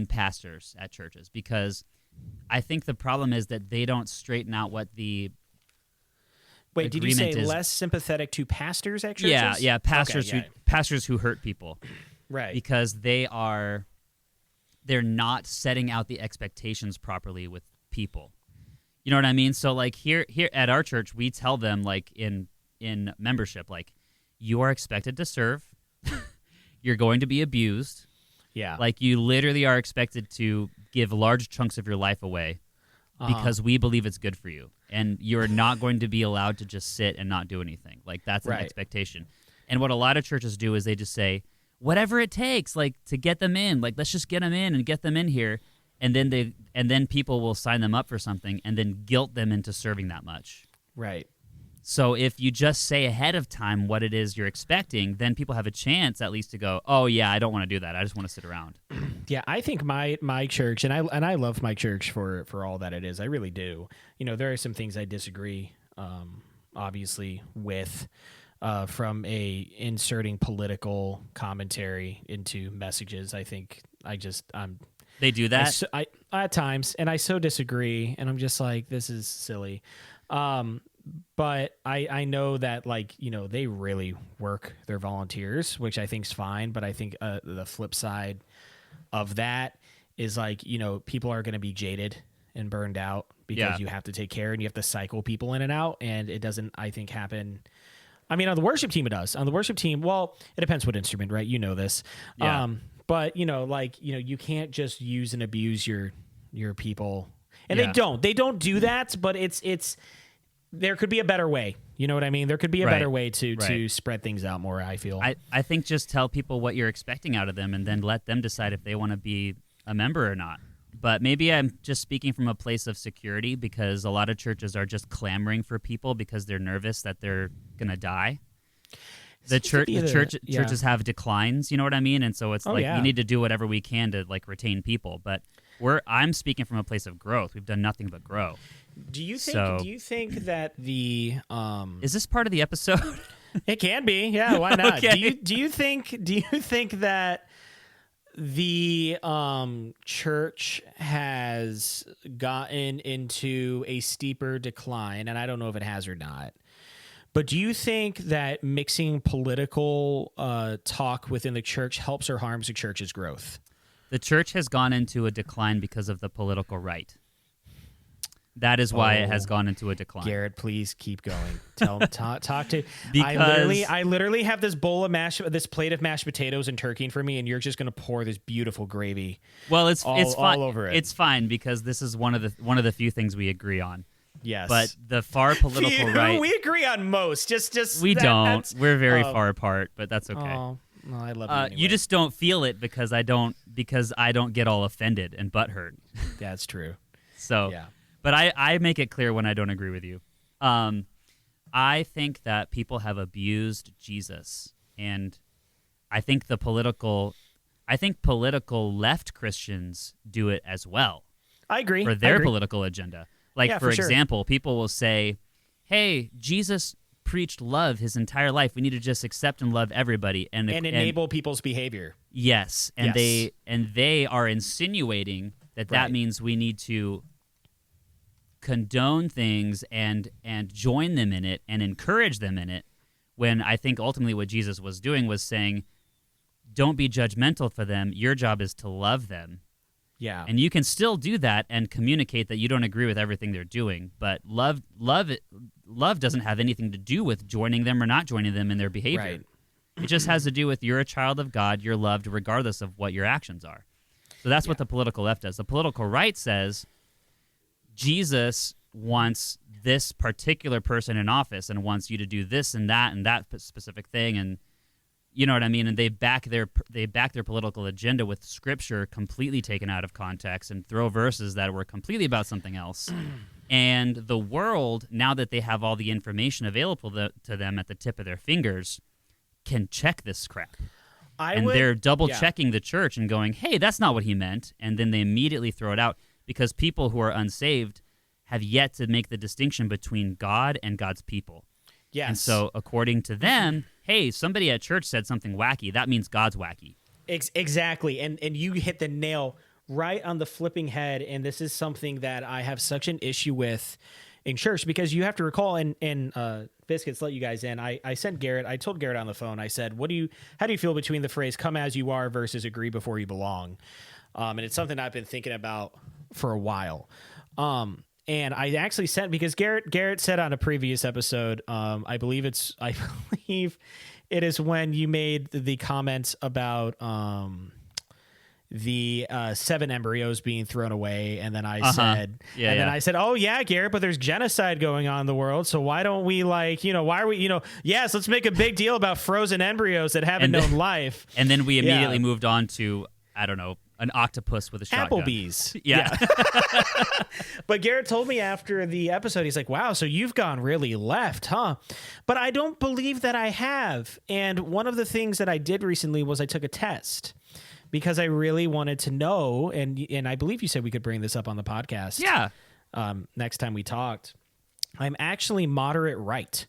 pastors at churches, because I think the problem is that they don't straighten out what the Wait, did you say is. Less sympathetic to pastors at churches? Yeah, pastors pastors who hurt people. Right. Because they're not setting out the expectations properly with people. You know what I mean? So like here at our church, we tell them like in membership, like you are expected to serve. You're going to be abused. Yeah. Like you literally are expected to give large chunks of your life away because we believe it's good for you. And you're not going to be allowed to just sit and not do anything. Like that's an expectation. And what a lot of churches do is they just say, whatever it takes, like to get them in, like let's just get them in and get them in here. And then people will sign them up for something and then guilt them into serving that much. Right. So if you just say ahead of time what it is you're expecting, then people have a chance at least to go, oh yeah, I don't want to do that. I just want to sit around. Yeah, I think my church, and I love my church for all that it is. I really do. You know, there are some things I disagree, obviously, with from inserting political commentary into messages. I think they do that I at times, and I so disagree, and I'm just like, this is silly. But I know that, like, you know, they really work their volunteers, which I think is fine. But I think the flip side of that is, like, you know, people are going to be jaded and burned out because you have to take care and you have to cycle people in and out. And it doesn't, I think, happen. I mean, on the worship team, it does. On the worship team, well, it depends what instrument, right? You know this. Yeah. But, you know, like, you know, you can't just use and abuse your people. And they don't do that, but it's there could be a better way. You know what I mean? There could be a better way to spread things out more, I feel. I think just tell people what you're expecting out of them and then let them decide if they want to be a member or not. But maybe I'm just speaking from a place of security because a lot of churches are just clamoring for people because they're nervous that they're going to die. Churches have declines, you know what I mean? And so it's we need to do whatever we can to like retain people. But I'm speaking from a place of growth. We've done nothing but grow. Do you think that the is this part of the episode? It can be. Yeah, why not? Okay. Do you think that the church has gotten into a steeper decline, and I don't know if it has or not. But do you think that mixing political talk within the church helps or harms the church's growth? The church has gone into a decline because of the political right. That is why it has gone into a decline. Garrett, please keep going. Talk to. Because I literally have this plate of mashed potatoes and turkey in for me, and you're just gonna pour this beautiful gravy. Well, it's fine. All over it. It's fine because this is one of the few things we agree on. Yes, but the far political right, we agree on most. Just we don't. We're very far apart, but that's okay. Oh, well, I love you. You just don't feel it because I don't because I don't get all offended and butthurt. That's true. So, yeah. But I make it clear when I don't agree with you. I think that people have abused Jesus, and I think political left Christians do it as well. I agree. For their political agenda. Like, yeah, for sure. example, people will say, hey, Jesus preached love his entire life. We need to just accept and love everybody. And enable people's behavior. Yes. And yes. they are insinuating that means we need to condone things and join them in it and encourage them in it, when I think ultimately what Jesus was doing was saying, don't be judgmental for them. Your job is to love them. Yeah. And you can still do that and communicate that you don't agree with everything they're doing, but love doesn't have anything to do with joining them or not joining them in their behavior. Right. It just has to do with you're a child of God, you're loved regardless of what your actions are. So that's what the political left does. The political right says Jesus wants this particular person in office and wants you to do this and that specific thing, and you know what I mean? And they back their political agenda with scripture completely taken out of context and throw verses that were completely about something else. And the world, now that they have all the information available to them at the tip of their fingers, can check this crap. They're double checking the church and going, hey, that's not what he meant. And then they immediately throw it out because people who are unsaved have yet to make the distinction between God and God's people. Yes. And so according to them, hey, somebody at church said something wacky. That means God's wacky. Exactly. And you hit the nail right on the flipping head. And this is something that I have such an issue with in church, because you have to recall, and Biscuits let you guys in. I sent Garrett, I told Garrett on the phone, I said, how do you feel between the phrase come as you are versus agree before you belong? And it's something I've been thinking about for a while. And I actually sent, because Garrett said on a previous episode, I believe it is when you made the comments about the 7 embryos being thrown away, and then I said, then I said, oh yeah, Garrett, but there's genocide going on in the world, so why don't we yes, let's make a big deal about frozen embryos that haven't known life. And then we immediately moved on to, I don't know, an octopus with a shotgun. Applebee's. Yeah. But Garrett told me after the episode, he's like, wow, so you've gone really left, huh? But I don't believe that I have. And one of the things that I did recently was I took a test because I really wanted to know, and I believe you said we could bring this up on the podcast. Yeah. Next time we talked. I'm actually moderate right.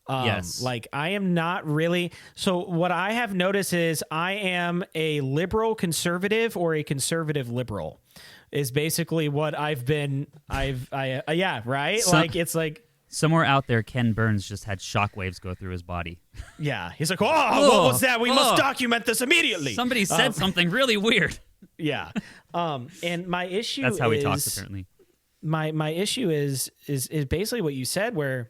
Yes. Like, I am not really. So what I have noticed is I am a liberal conservative or a conservative liberal is basically what I've been. Yeah. Right. It's like somewhere out there, Ken Burns just had shockwaves go through his body. Yeah. He's like, what was that? We must document this immediately. Somebody said something really weird. Yeah. And my issue that's how he talks, apparently. My issue is basically what you said, where,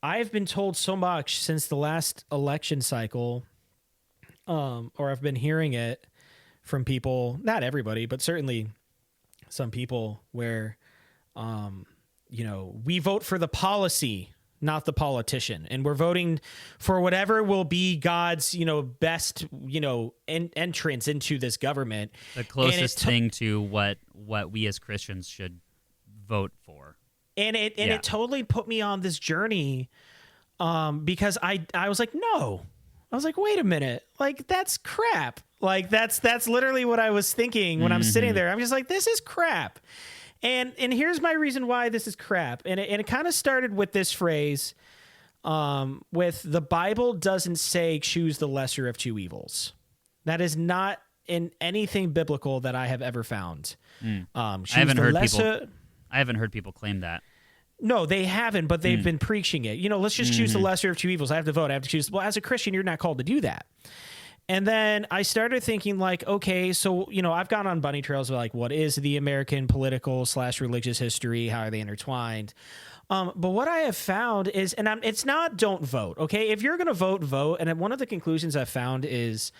I've been told so much since the last election cycle, or I've been hearing it from people, not everybody, but certainly some people, where, we vote for the policy, not the politician, and we're voting for whatever will be God's, best, entrance into this government. The closest thing to what we as Christians should vote for. And it totally put me on this journey, because I was like, no. I was like, wait a minute. Like, that's crap. Like, that's literally what I was thinking when I'm sitting there. I'm just like, this is crap. And here's my reason why this is crap. And it kind of started with this phrase, with the Bible doesn't say choose the lesser of two evils. That is not in anything biblical that I have ever found. I haven't heard people claim that. No, they haven't, but they've been preaching it. Let's just choose the lesser of two evils. I have to vote. I have to choose. Well, as a Christian, you're not called to do that. And then I started thinking, like, okay, so, I've gone on bunny trails of, like, what is the American political / religious history? How are they intertwined? But what I have found is, and it's not don't vote, okay? If you're going to vote. And one of the conclusions I've found is,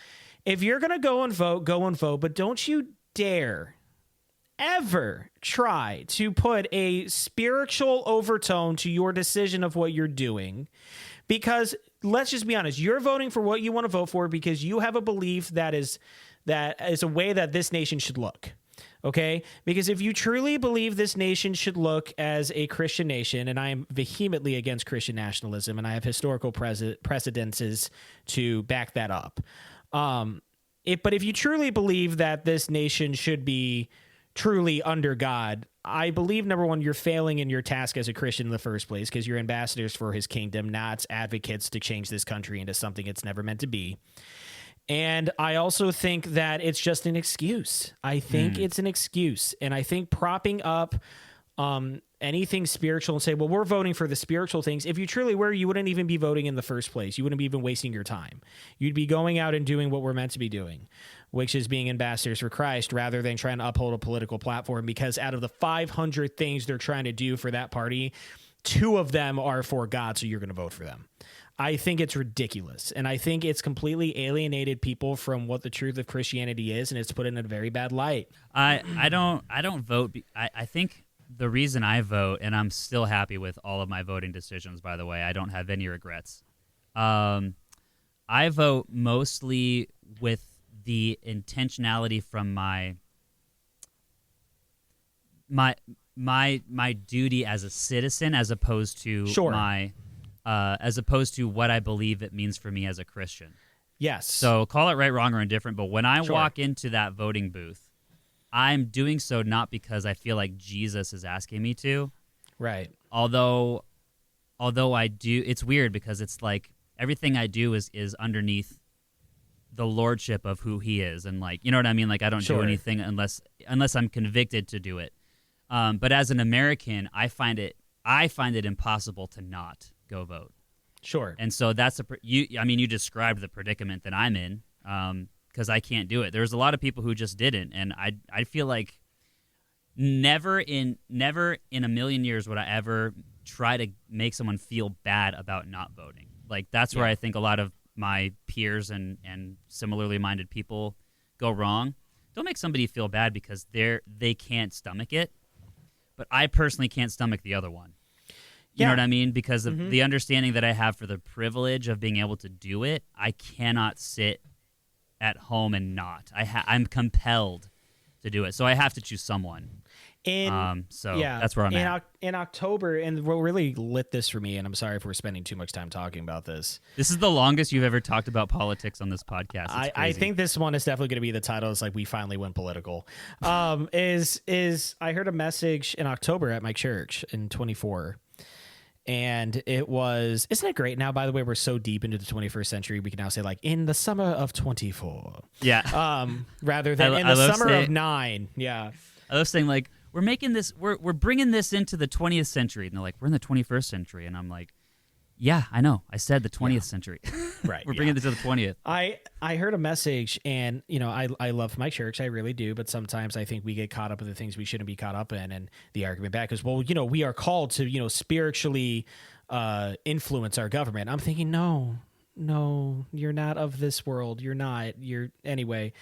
if you're going to go and vote, but don't you dare ever try to put a spiritual overtone to your decision of what you're doing, because let's just be honest. You're voting for what you want to vote for because you have a belief that is a way that this nation should look. Okay? Because if you truly believe this nation should look as a Christian nation, and I am vehemently against Christian nationalism, and I have historical precedences to back that up. But if you truly believe that this nation should be truly under God, I believe, number one, you're failing in your task as a Christian in the first place because you're ambassadors for his kingdom, not advocates to change this country into something it's never meant to be. And I also think that it's just an excuse. I think it's an excuse. And I think propping up anything spiritual and say, well, we're voting for the spiritual things. If you truly were, you wouldn't even be voting in the first place. You wouldn't be even wasting your time. You'd be going out and doing what we're meant to be doing, which is being ambassadors for Christ rather than trying to uphold a political platform, because out of the 500 things they're trying to do for that party, 2 of them are for God, so you're going to vote for them. I think it's ridiculous, and I think it's completely alienated people from what the truth of Christianity is, and it's put in a very bad light. I don't vote. I think the reason I vote, and I'm still happy with all of my voting decisions, by the way, I don't have any regrets. I vote mostly with the intentionality from my duty as a citizen, as opposed to as opposed to what I believe it means for me as a Christian. Yes. So call it right, wrong, or indifferent, but when I walk into that voting booth, I'm doing so not because I feel like Jesus is asking me to. Right. Although I do, it's weird because it's like everything I do is underneath the lordship of who he is, and like, you know what I mean? Like I don't do anything unless I'm convicted to do it. But as an American, I find it impossible to not go vote. Sure. And so that's you described the predicament that I'm in, because I can't do it. There's a lot of people who just didn't, and I feel like never in a million years would I ever try to make someone feel bad about not voting. Like that's where I think a lot of my peers and similarly minded people go wrong. Don't make somebody feel bad because they can't stomach it. But I personally can't stomach the other one. You know what I mean? Because of the understanding that I have for the privilege of being able to do it, I cannot sit at home and not. I'm compelled to do it. So I have to choose someone. That's where I'm at. In October, and what really lit this for me, and I'm sorry if we're spending too much time talking about this. This is the longest you've ever talked about politics on this podcast. I think this one is definitely going to be the title. It's like, we finally went political. Is I heard a message in October at my church in 24. And it was, isn't it great now, by the way, we're so deep into the 21st century, we can now say like in the summer of 24. Yeah. Rather than in the summer of 9. Yeah. I love saying like, we're bringing this into the 20th century. And they're like, we're in the 21st century. And I'm like, yeah, I know. I said the 20th century. Right. We're bringing this to the 20th. I heard a message, and I love my church, I really do, but sometimes I think we get caught up in the things we shouldn't be caught up in, and the argument back is, well, we are called to spiritually influence our government. I'm thinking, no, you're not of this world. You're not. Anyway.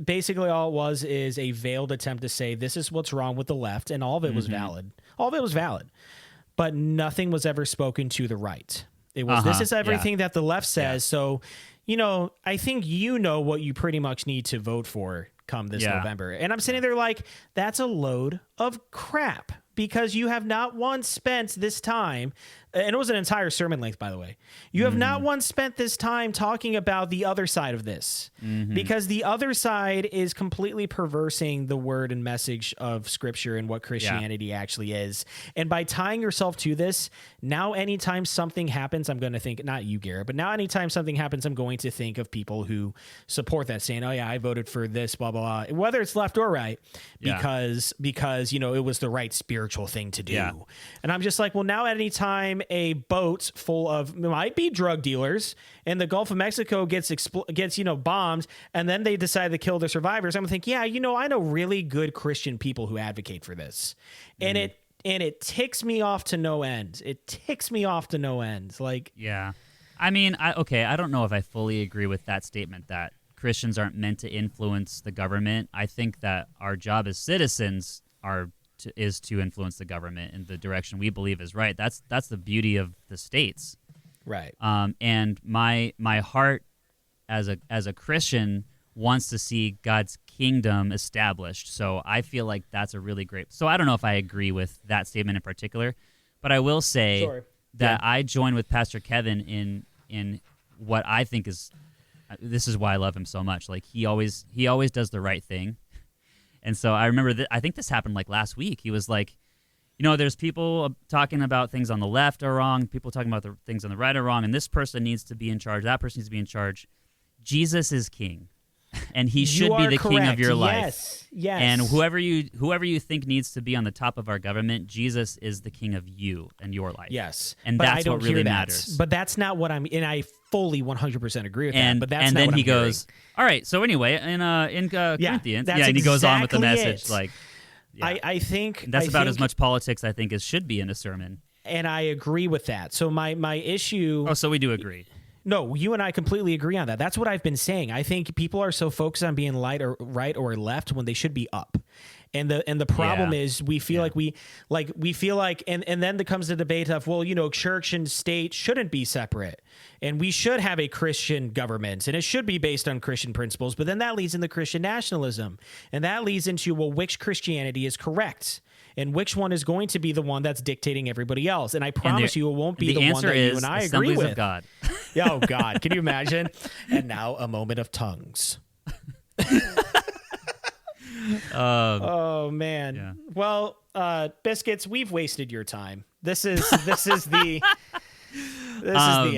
Basically, all it was is a veiled attempt to say this is what's wrong with the left, and all of it was valid. All of it was valid. But nothing was ever spoken to the right. It was, this is everything that the left says. So, I think what you pretty much need to vote for come this November. And I'm sitting there like, that's a load of crap, because you have not once spent this time, and it was an entire sermon length, by the way. You have not once spent this time talking about the other side of this, because the other side is completely perversing the word and message of Scripture and what Christianity actually is. And by tying yourself to this, now anytime something happens, I'm going to think, not you, Garrett, but now anytime something happens, I'm going to think of people who support that, saying, oh yeah, I voted for this, blah, blah, blah, whether it's left or right, because it was the right spiritual thing to do. Yeah. And I'm just like, well, now at any time a boat full of might be drug dealers in the Gulf of Mexico gets bombed, and then they decide to kill the survivors, I'm thinking, I know really good Christian people who advocate for this. And it ticks me off to no end. Like, yeah. I mean, I don't know if I fully agree with that statement that Christians aren't meant to influence the government. I think that our job as citizens is to influence the government in the direction we believe is right. That's the beauty of the states. Right. And my heart as a Christian wants to see God's kingdom established. So I feel like that's a really great. So I don't know if I agree with that statement in particular, but I will say that I join with Pastor Kevin in what I think is. This is why I love him so much. Like he always does the right thing. And so I remember that. I think this happened like last week. He was like, there's people talking about things on the left are wrong, people talking about the things on the right are wrong, and this person needs to be in charge, that person needs to be in charge. Jesus is king, and he should be the king of your life. Yes. And whoever you think needs to be on the top of our government, Jesus is the king of you and your life. Yes. And that's what really matters. But that's not what and I fully 100% agree with that. But that's and not then what he I'm goes, all right, so anyway, in Corinthians, and he goes on with the message. Like, I think that's about as much politics, I think, as should be in a sermon. And I agree with that. So my issue. Oh, so we do agree. No, you and I completely agree on that. That's what I've been saying. I think people are so focused on being right or left when they should be up. And the problem is we feel like and then there comes the debate of, well, church and state shouldn't be separate. And we should have a Christian government and it should be based on Christian principles. But then that leads into Christian nationalism. And that leads into, well, which Christianity is correct? And which one is going to be the one that's dictating everybody else? And I promise you it won't be the one that you and I agree with. Of God. Oh, God. Can you imagine? And now a moment of tongues. Oh, man. Yeah. Well, Biscuits, we've wasted your time. This is the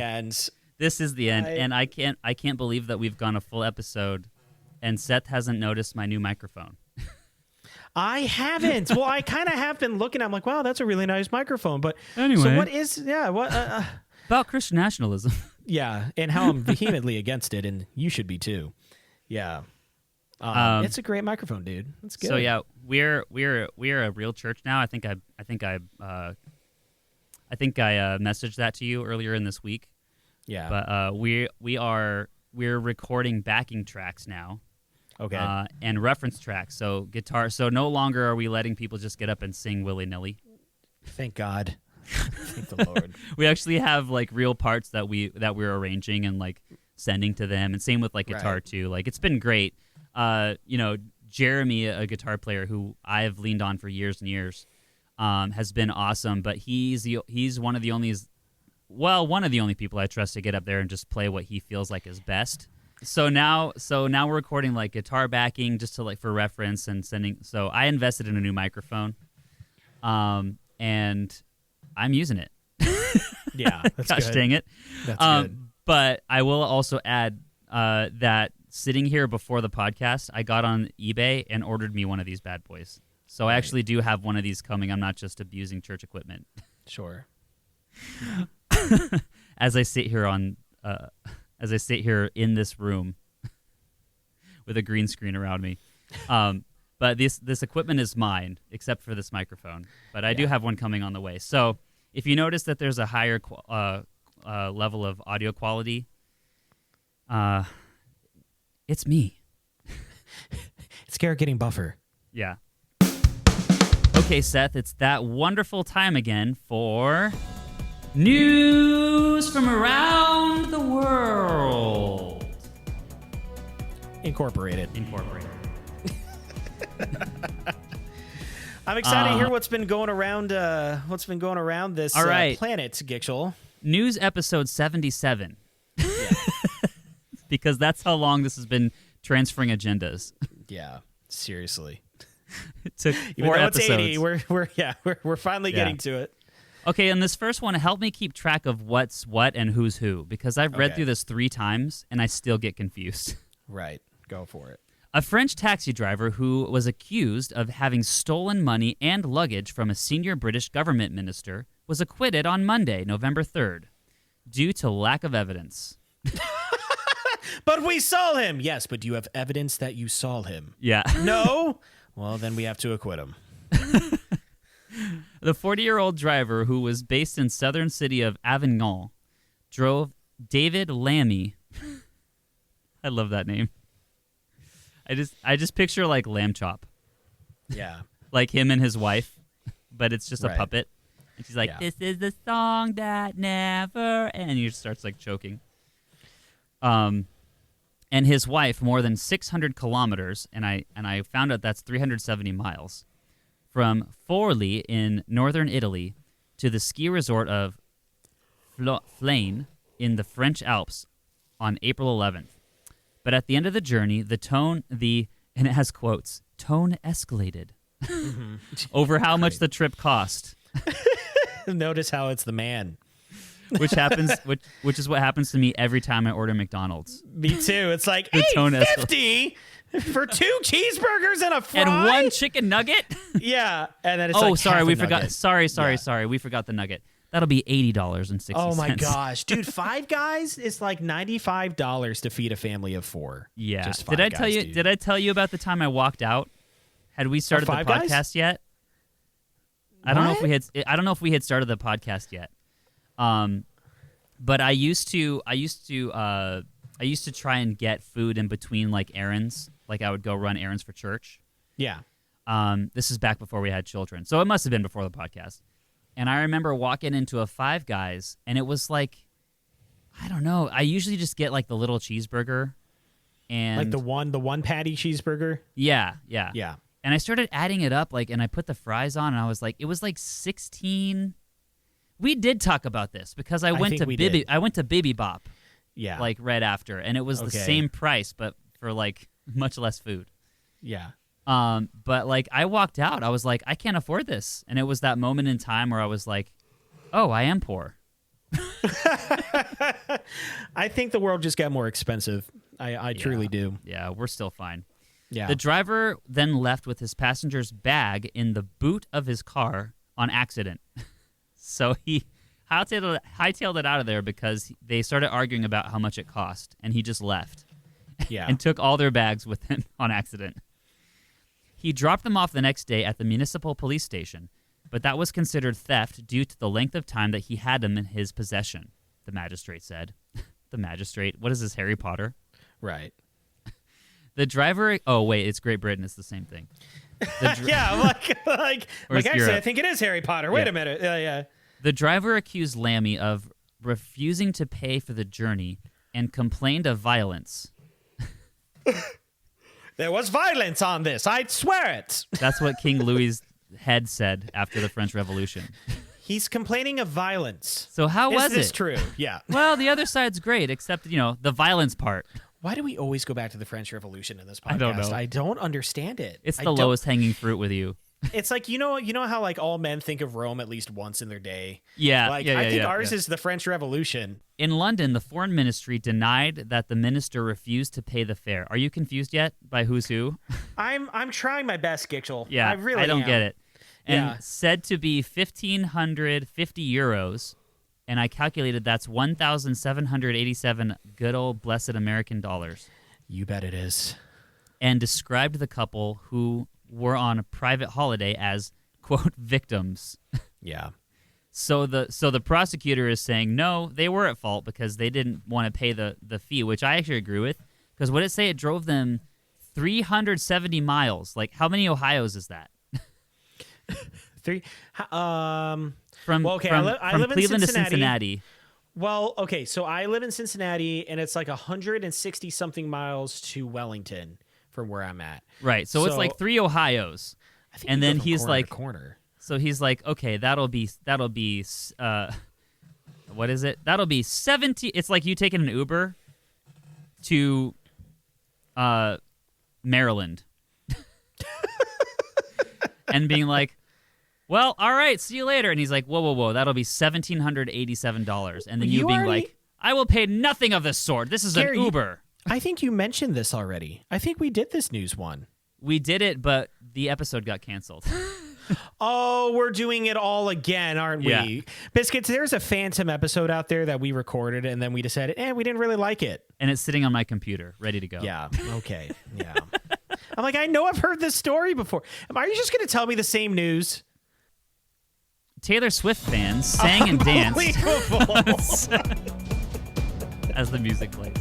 end. This is the end. And I can't believe that we've gone a full episode and Seth hasn't noticed my new microphone. I haven't. Well, I kind of have been looking. I'm like, wow, that's a really nice microphone. But anyway, so what is? Yeah, what about Christian nationalism? Yeah, and how I'm vehemently against it, and you should be too. Yeah, it's a great microphone, dude. That's good. So yeah, we're a real church now. I think I messaged that to you earlier in this week. Yeah, but we're recording backing tracks now. Okay. And reference tracks, so guitar. So no longer are we letting people just get up and sing willy-nilly. Thank God. Thank the Lord. We actually have like real parts that we're arranging and like sending to them, and same with like guitar too. Like it's been great. Jeremy, a guitar player who I've leaned on for years and years, has been awesome. But he's one of the only people I trust to get up there and just play what he feels like is best. So now we're recording like guitar backing just to like for reference and sending. So I invested in a new microphone, and I'm using it. Yeah, that's gosh good. Dang it. That's good. But I will also add that sitting here before the podcast, I got on eBay and ordered me one of these bad boys. So I actually do have one of these coming. I'm not just abusing church equipment. Sure. As I sit here in this room with a green screen around me. But this equipment is mine, except for this microphone. But I do have one coming on the way. So if you notice that there's a higher level of audio quality, it's me. It's Garrett getting buffer. Yeah. Okay, Seth, it's that wonderful time again for news from around the world. Incorporated. I'm excited to hear what's been going around this planet, Gixel. News episode 77. Yeah. Because that's how long this has been transferring agendas. Yeah, seriously. It took 4 episodes. It's 80, we're finally getting to it. Okay, and this first one, help me keep track of what's what and who's who, because I've read through this 3 times and I still get confused. Right. Go for it. A French taxi driver who was accused of having stolen money and luggage from a senior British government minister was acquitted on Monday, November 3rd, due to lack of evidence. But we saw him. Yes, but do you have evidence that you saw him? Yeah. No? Well, then we have to acquit him. The 40-year-old driver, who was based in southern city of Avignon, drove David Lammy. I love that name. I just picture like Lamb Chop. Yeah. Like him and his wife, but it's just a puppet. And she's like, "This is the song that never," and he starts like choking. And his wife, more than 600 kilometers, and I found out that's 370 miles, from Forlì in northern Italy to the ski resort of Flaine in the French Alps on April 11th. But at the end of the journey, and it has quotes, tone escalated over how much the trip cost. Notice how it's the man. Which is what happens to me every time I order McDonald's. Me too. It's like $8.50 for 2 cheeseburgers and a fry and 1 chicken nugget. Yeah, and then it's sorry, we forgot. Sorry, we forgot the nugget. That'll be $80.60. Oh my gosh, dude! Five Guys is like $95 to feed a family of 4. Yeah. Just Did I tell you? dude. Did I tell you about the time I walked out? Had we started the podcast yet? I don't know if we had. I don't know if we had started the podcast yet. But I used to try and get food in between like errands. Like I would go run errands for church. Yeah. This is back before we had children, so it must have been before the podcast. And I remember walking into a Five Guys, and it was like, I don't know. I usually just get like the little cheeseburger, and like the one patty cheeseburger. Yeah. And I started adding it up, and I put the fries on, and I was like, it was like 16. We did talk about this because I went to Bibi Bop, like right after, and it was the same price, but for like much less food. Yeah. But like I walked out, I was like, I can't afford this, and it was that moment in time where I was like, oh, I am poor. I think the world just got more expensive. I truly do. Yeah, we're still fine. Yeah. The driver then left with his passenger's bag in the boot of his car on accident. So he hightailed it out of there because they started arguing about how much it cost, and he just left. Yeah. And took all their bags with him on accident. He dropped them off the next day at the municipal police station, but that was considered theft due to the length of time that he had them in his possession, the magistrate said. The magistrate? What is this, Harry Potter? Right. The driver... Oh, wait, it's Great Britain. It's the same thing. Yeah, like actually, Europe? I think it is Harry Potter. Wait a minute. Yeah. The driver accused Lammy of refusing to pay for the journey and complained of violence. There was violence on this. I swear it. That's what King Louis's head said after the French Revolution. He's complaining of violence. So how was it? Is this true? Yeah. Well, the other side's great, except, the violence part. Why do we always go back to the French Revolution in this podcast? I don't know. I don't understand it. It's the lowest hanging fruit with you. It's like, you know how like all men think of Rome at least once in their day? Yeah. I think ours is the French Revolution. In London, the foreign ministry denied that the minister refused to pay the fare. Are you confused yet by who's who? I'm trying my best, Gitchell. Yeah, I don't get it. And Yeah. said to be 1,550 euros, and I calculated that's 1,787 good old blessed American dollars. You bet it is. And described the couple who were on a private holiday as, quote, victims. Yeah. So the prosecutor is saying, no, they were at fault because they didn't want to pay the fee, which I actually agree with. Because what did it say? It drove them 370 miles. Like, how many Ohios is that? 3. From I live Cleveland in to Cincinnati. Well, okay, so I live in Cincinnati, and it's like 160-something miles to Wellington from where I'm at. Right, so it's like 3 Ohios. I think and then he's like, corner. So he's like, okay, that'll be what is it? That'll be 70. It's like you taking an Uber to Maryland and being like, well, all right, see you later. And he's like, whoa, that'll be $1,787. And then you being like, I will pay nothing of this sort. This is Gary, an Uber. I think you mentioned this already. I think we did this news one. We did it, but the episode got canceled. Oh, we're doing it all again, aren't we? Yeah. Biscuits, there's a phantom episode out there that we recorded, and then we decided, we didn't really like it. And it's sitting on my computer, ready to go. Yeah, okay, yeah. I'm like, I know I've heard this story before. Are you just going to tell me the same news? Taylor Swift fans sang and danced as the music plays.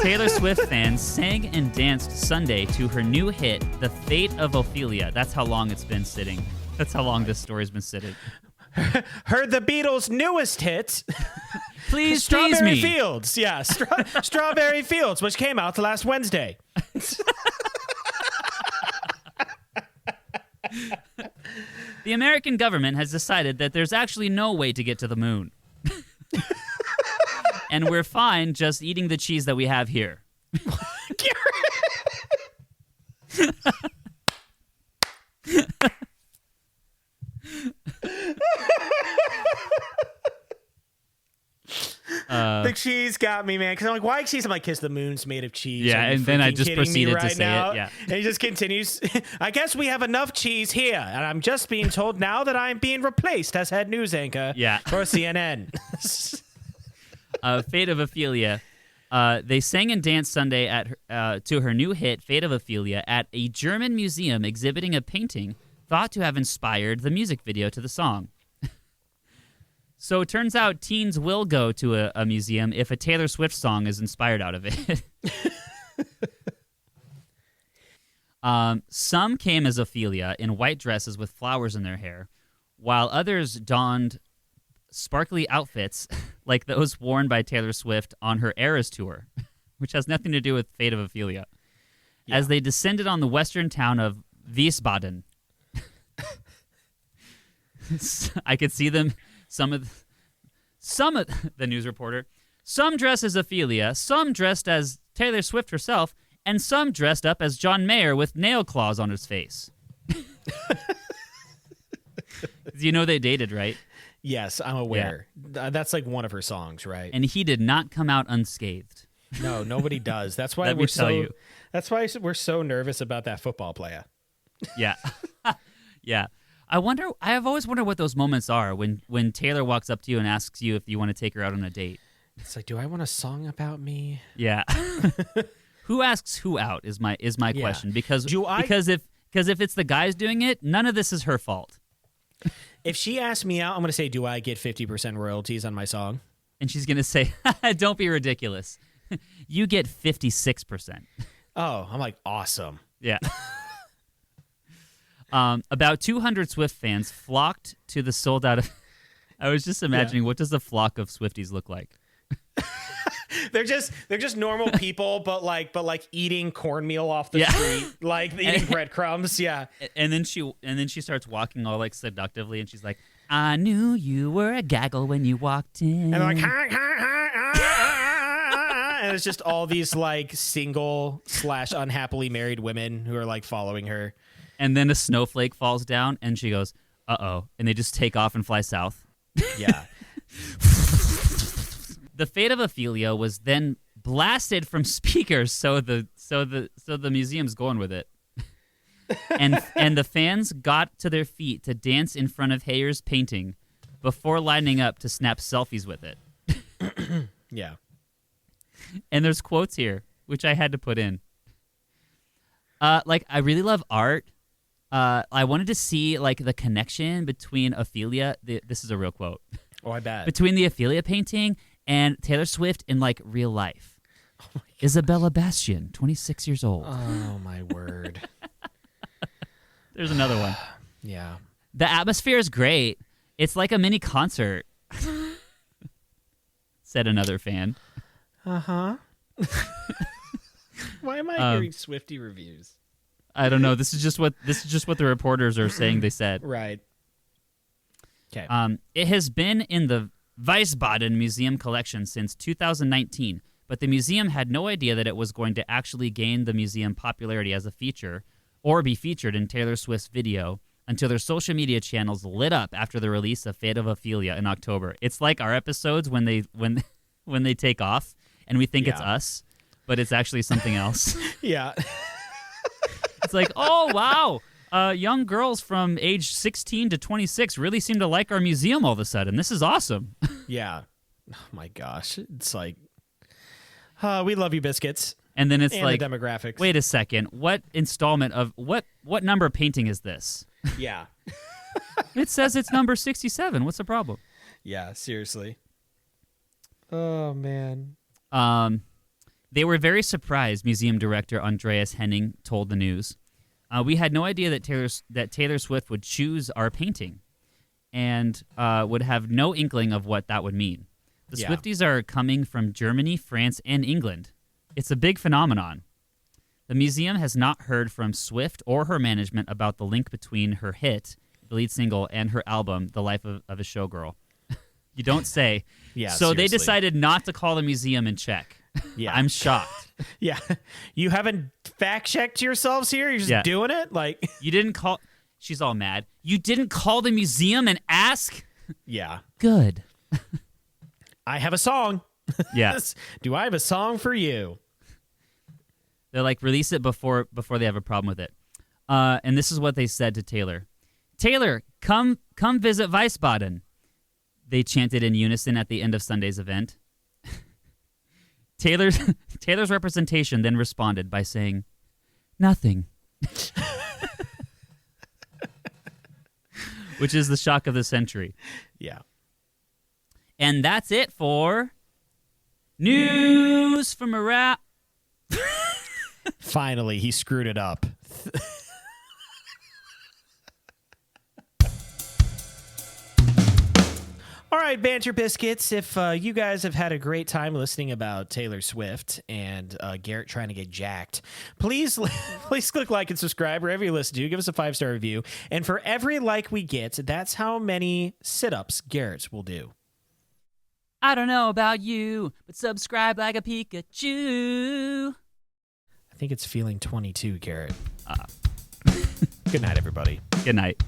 Taylor Swift fans sang and danced Sunday to her new hit, The Fate of Ophelia. That's how long it's been sitting. That's how long this story's been sitting. Heard the Beatles' newest hit. Please Strawberry me. Fields. Yeah, Strawberry Fields, which came out last Wednesday. The American government has decided that there's actually no way to get to the moon. And we're fine just eating the cheese that we have here. The cheese got me, man. Because I'm like, why cheese? I'm like, kiss the moon's made of cheese. Yeah, and then I just proceeded to say it. Yeah, and he just continues. I guess we have enough cheese here, and I'm just being told now that I'm being replaced as head news anchor. Yeah. For CNN. Fate of Ophelia. They sang and danced Sunday to her new hit, Fate of Ophelia, at a German museum exhibiting a painting thought to have inspired the music video to the song. So it turns out teens will go to a museum if a Taylor Swift song is inspired out of it. Some came as Ophelia in white dresses with flowers in their hair, while others donned sparkly outfits like those worn by Taylor Swift on her Eras tour, which has nothing to do with Fate of Ophelia, as they descended on the western town of Wiesbaden. I could see them. Some of the news reporter. Some dressed as Ophelia, some dressed as Taylor Swift herself, and some dressed up as John Mayer with nail claws on his face. You know they dated, right? Yes, I'm aware. Yeah. That's like one of her songs, right? And he did not come out unscathed. No, nobody does. That's why That's why we're so nervous about that football player. Yeah. Yeah. I've always wondered what those moments are when Taylor walks up to you and asks you if you want to take her out on a date. It's like, do I want a song about me? Yeah. Who asks who out is my question, because if it's the guys doing it, none of this is her fault. If she asks me out, I'm going to say, do I get 50% royalties on my song? And she's going to say, don't be ridiculous. You get 56%. Oh, I'm like, awesome. Yeah. About 200 Swift fans flocked to the sold out of... I was just imagining, what does a flock of Swifties look like? They're just normal people, but like eating cornmeal off the street, like eating breadcrumbs. Yeah. And then she starts walking all like seductively, and she's like, "I knew you were a gaggle when you walked in." And they're like, ha, ha, ha, ha, and it's just all these like single / unhappily married women who are like following her. And then a snowflake falls down, and she goes, "Uh-oh," and they just take off and fly south. Yeah. The Fate of Ophelia was then blasted from speakers, so the museum's going with it. And the fans got to their feet to dance in front of Hayer's painting before lining up to snap selfies with it. Yeah. And there's quotes here, which I had to put in. Like, I really love art. I wanted to see like the connection between Ophelia. This is a real quote. Oh, I bet. Between the Ophelia painting and Taylor Swift in like real life. Oh, Isabella Bastian, 26 years old. Oh my word. There's another one. Yeah. The atmosphere is great. It's like a mini concert. Said another fan. Uh-huh. Why am I hearing Swiftie reviews? I don't know. This is just what the reporters are saying they said. Right. Okay. It has been in the Wiesbaden Museum collection since 2019, but the museum had no idea that it was going to actually gain the museum popularity as a feature or be featured in Taylor Swift's video until their social media channels lit up after the release of Fate of Ophelia in October. It's like our episodes when they take off and we think it's us, but it's actually something else. Yeah. It's like, oh, wow. Young girls from age 16 to 26 really seem to like our museum all of a sudden. This is awesome. Yeah. Oh, my gosh. It's like, we love you, biscuits. And then it's and like, the demographics. Wait a second. What installment of what number painting is this? Yeah. It says it's number 67. What's the problem? Yeah, seriously. Oh, man. They were very surprised, museum director Andreas Henning told the news. We had no idea that Taylor Swift would choose our painting. and would have no inkling of what that would mean. The Yeah. Swifties are coming from Germany, France, and England. It's a big phenomenon. The museum has not heard from Swift or her management about the link between her hit, the lead single, and her album, The Life of a Showgirl. You don't say. Yeah. So they seriously. decided not to call the museum and check. Yeah. I'm shocked. Yeah. You haven't fact-checked yourselves here? You're just doing it? Like, You didn't call. She's all mad. You didn't call the museum and ask? yeah. Good. I have a song. Yeah. Do I have a song for you? They're like, release it before they have a problem with it. And this is what they said to Taylor. Taylor, come visit Wiesbaden. They chanted in unison at the end of Sunday's event. Taylor's representation then responded by saying, nothing. Which is the shock of the century. Yeah. And that's it for News from around. Finally, he screwed it up. All right, Banter Biscuits, if you guys have had a great time listening about Taylor Swift and Garrett trying to get jacked, please click like and subscribe wherever you listen to. Give us a 5-star review. And for every like we get, that's how many sit-ups Garrett will do. I don't know about you, but subscribe like a Pikachu. I think it's feeling 22, Garrett. Good night, everybody. Good night.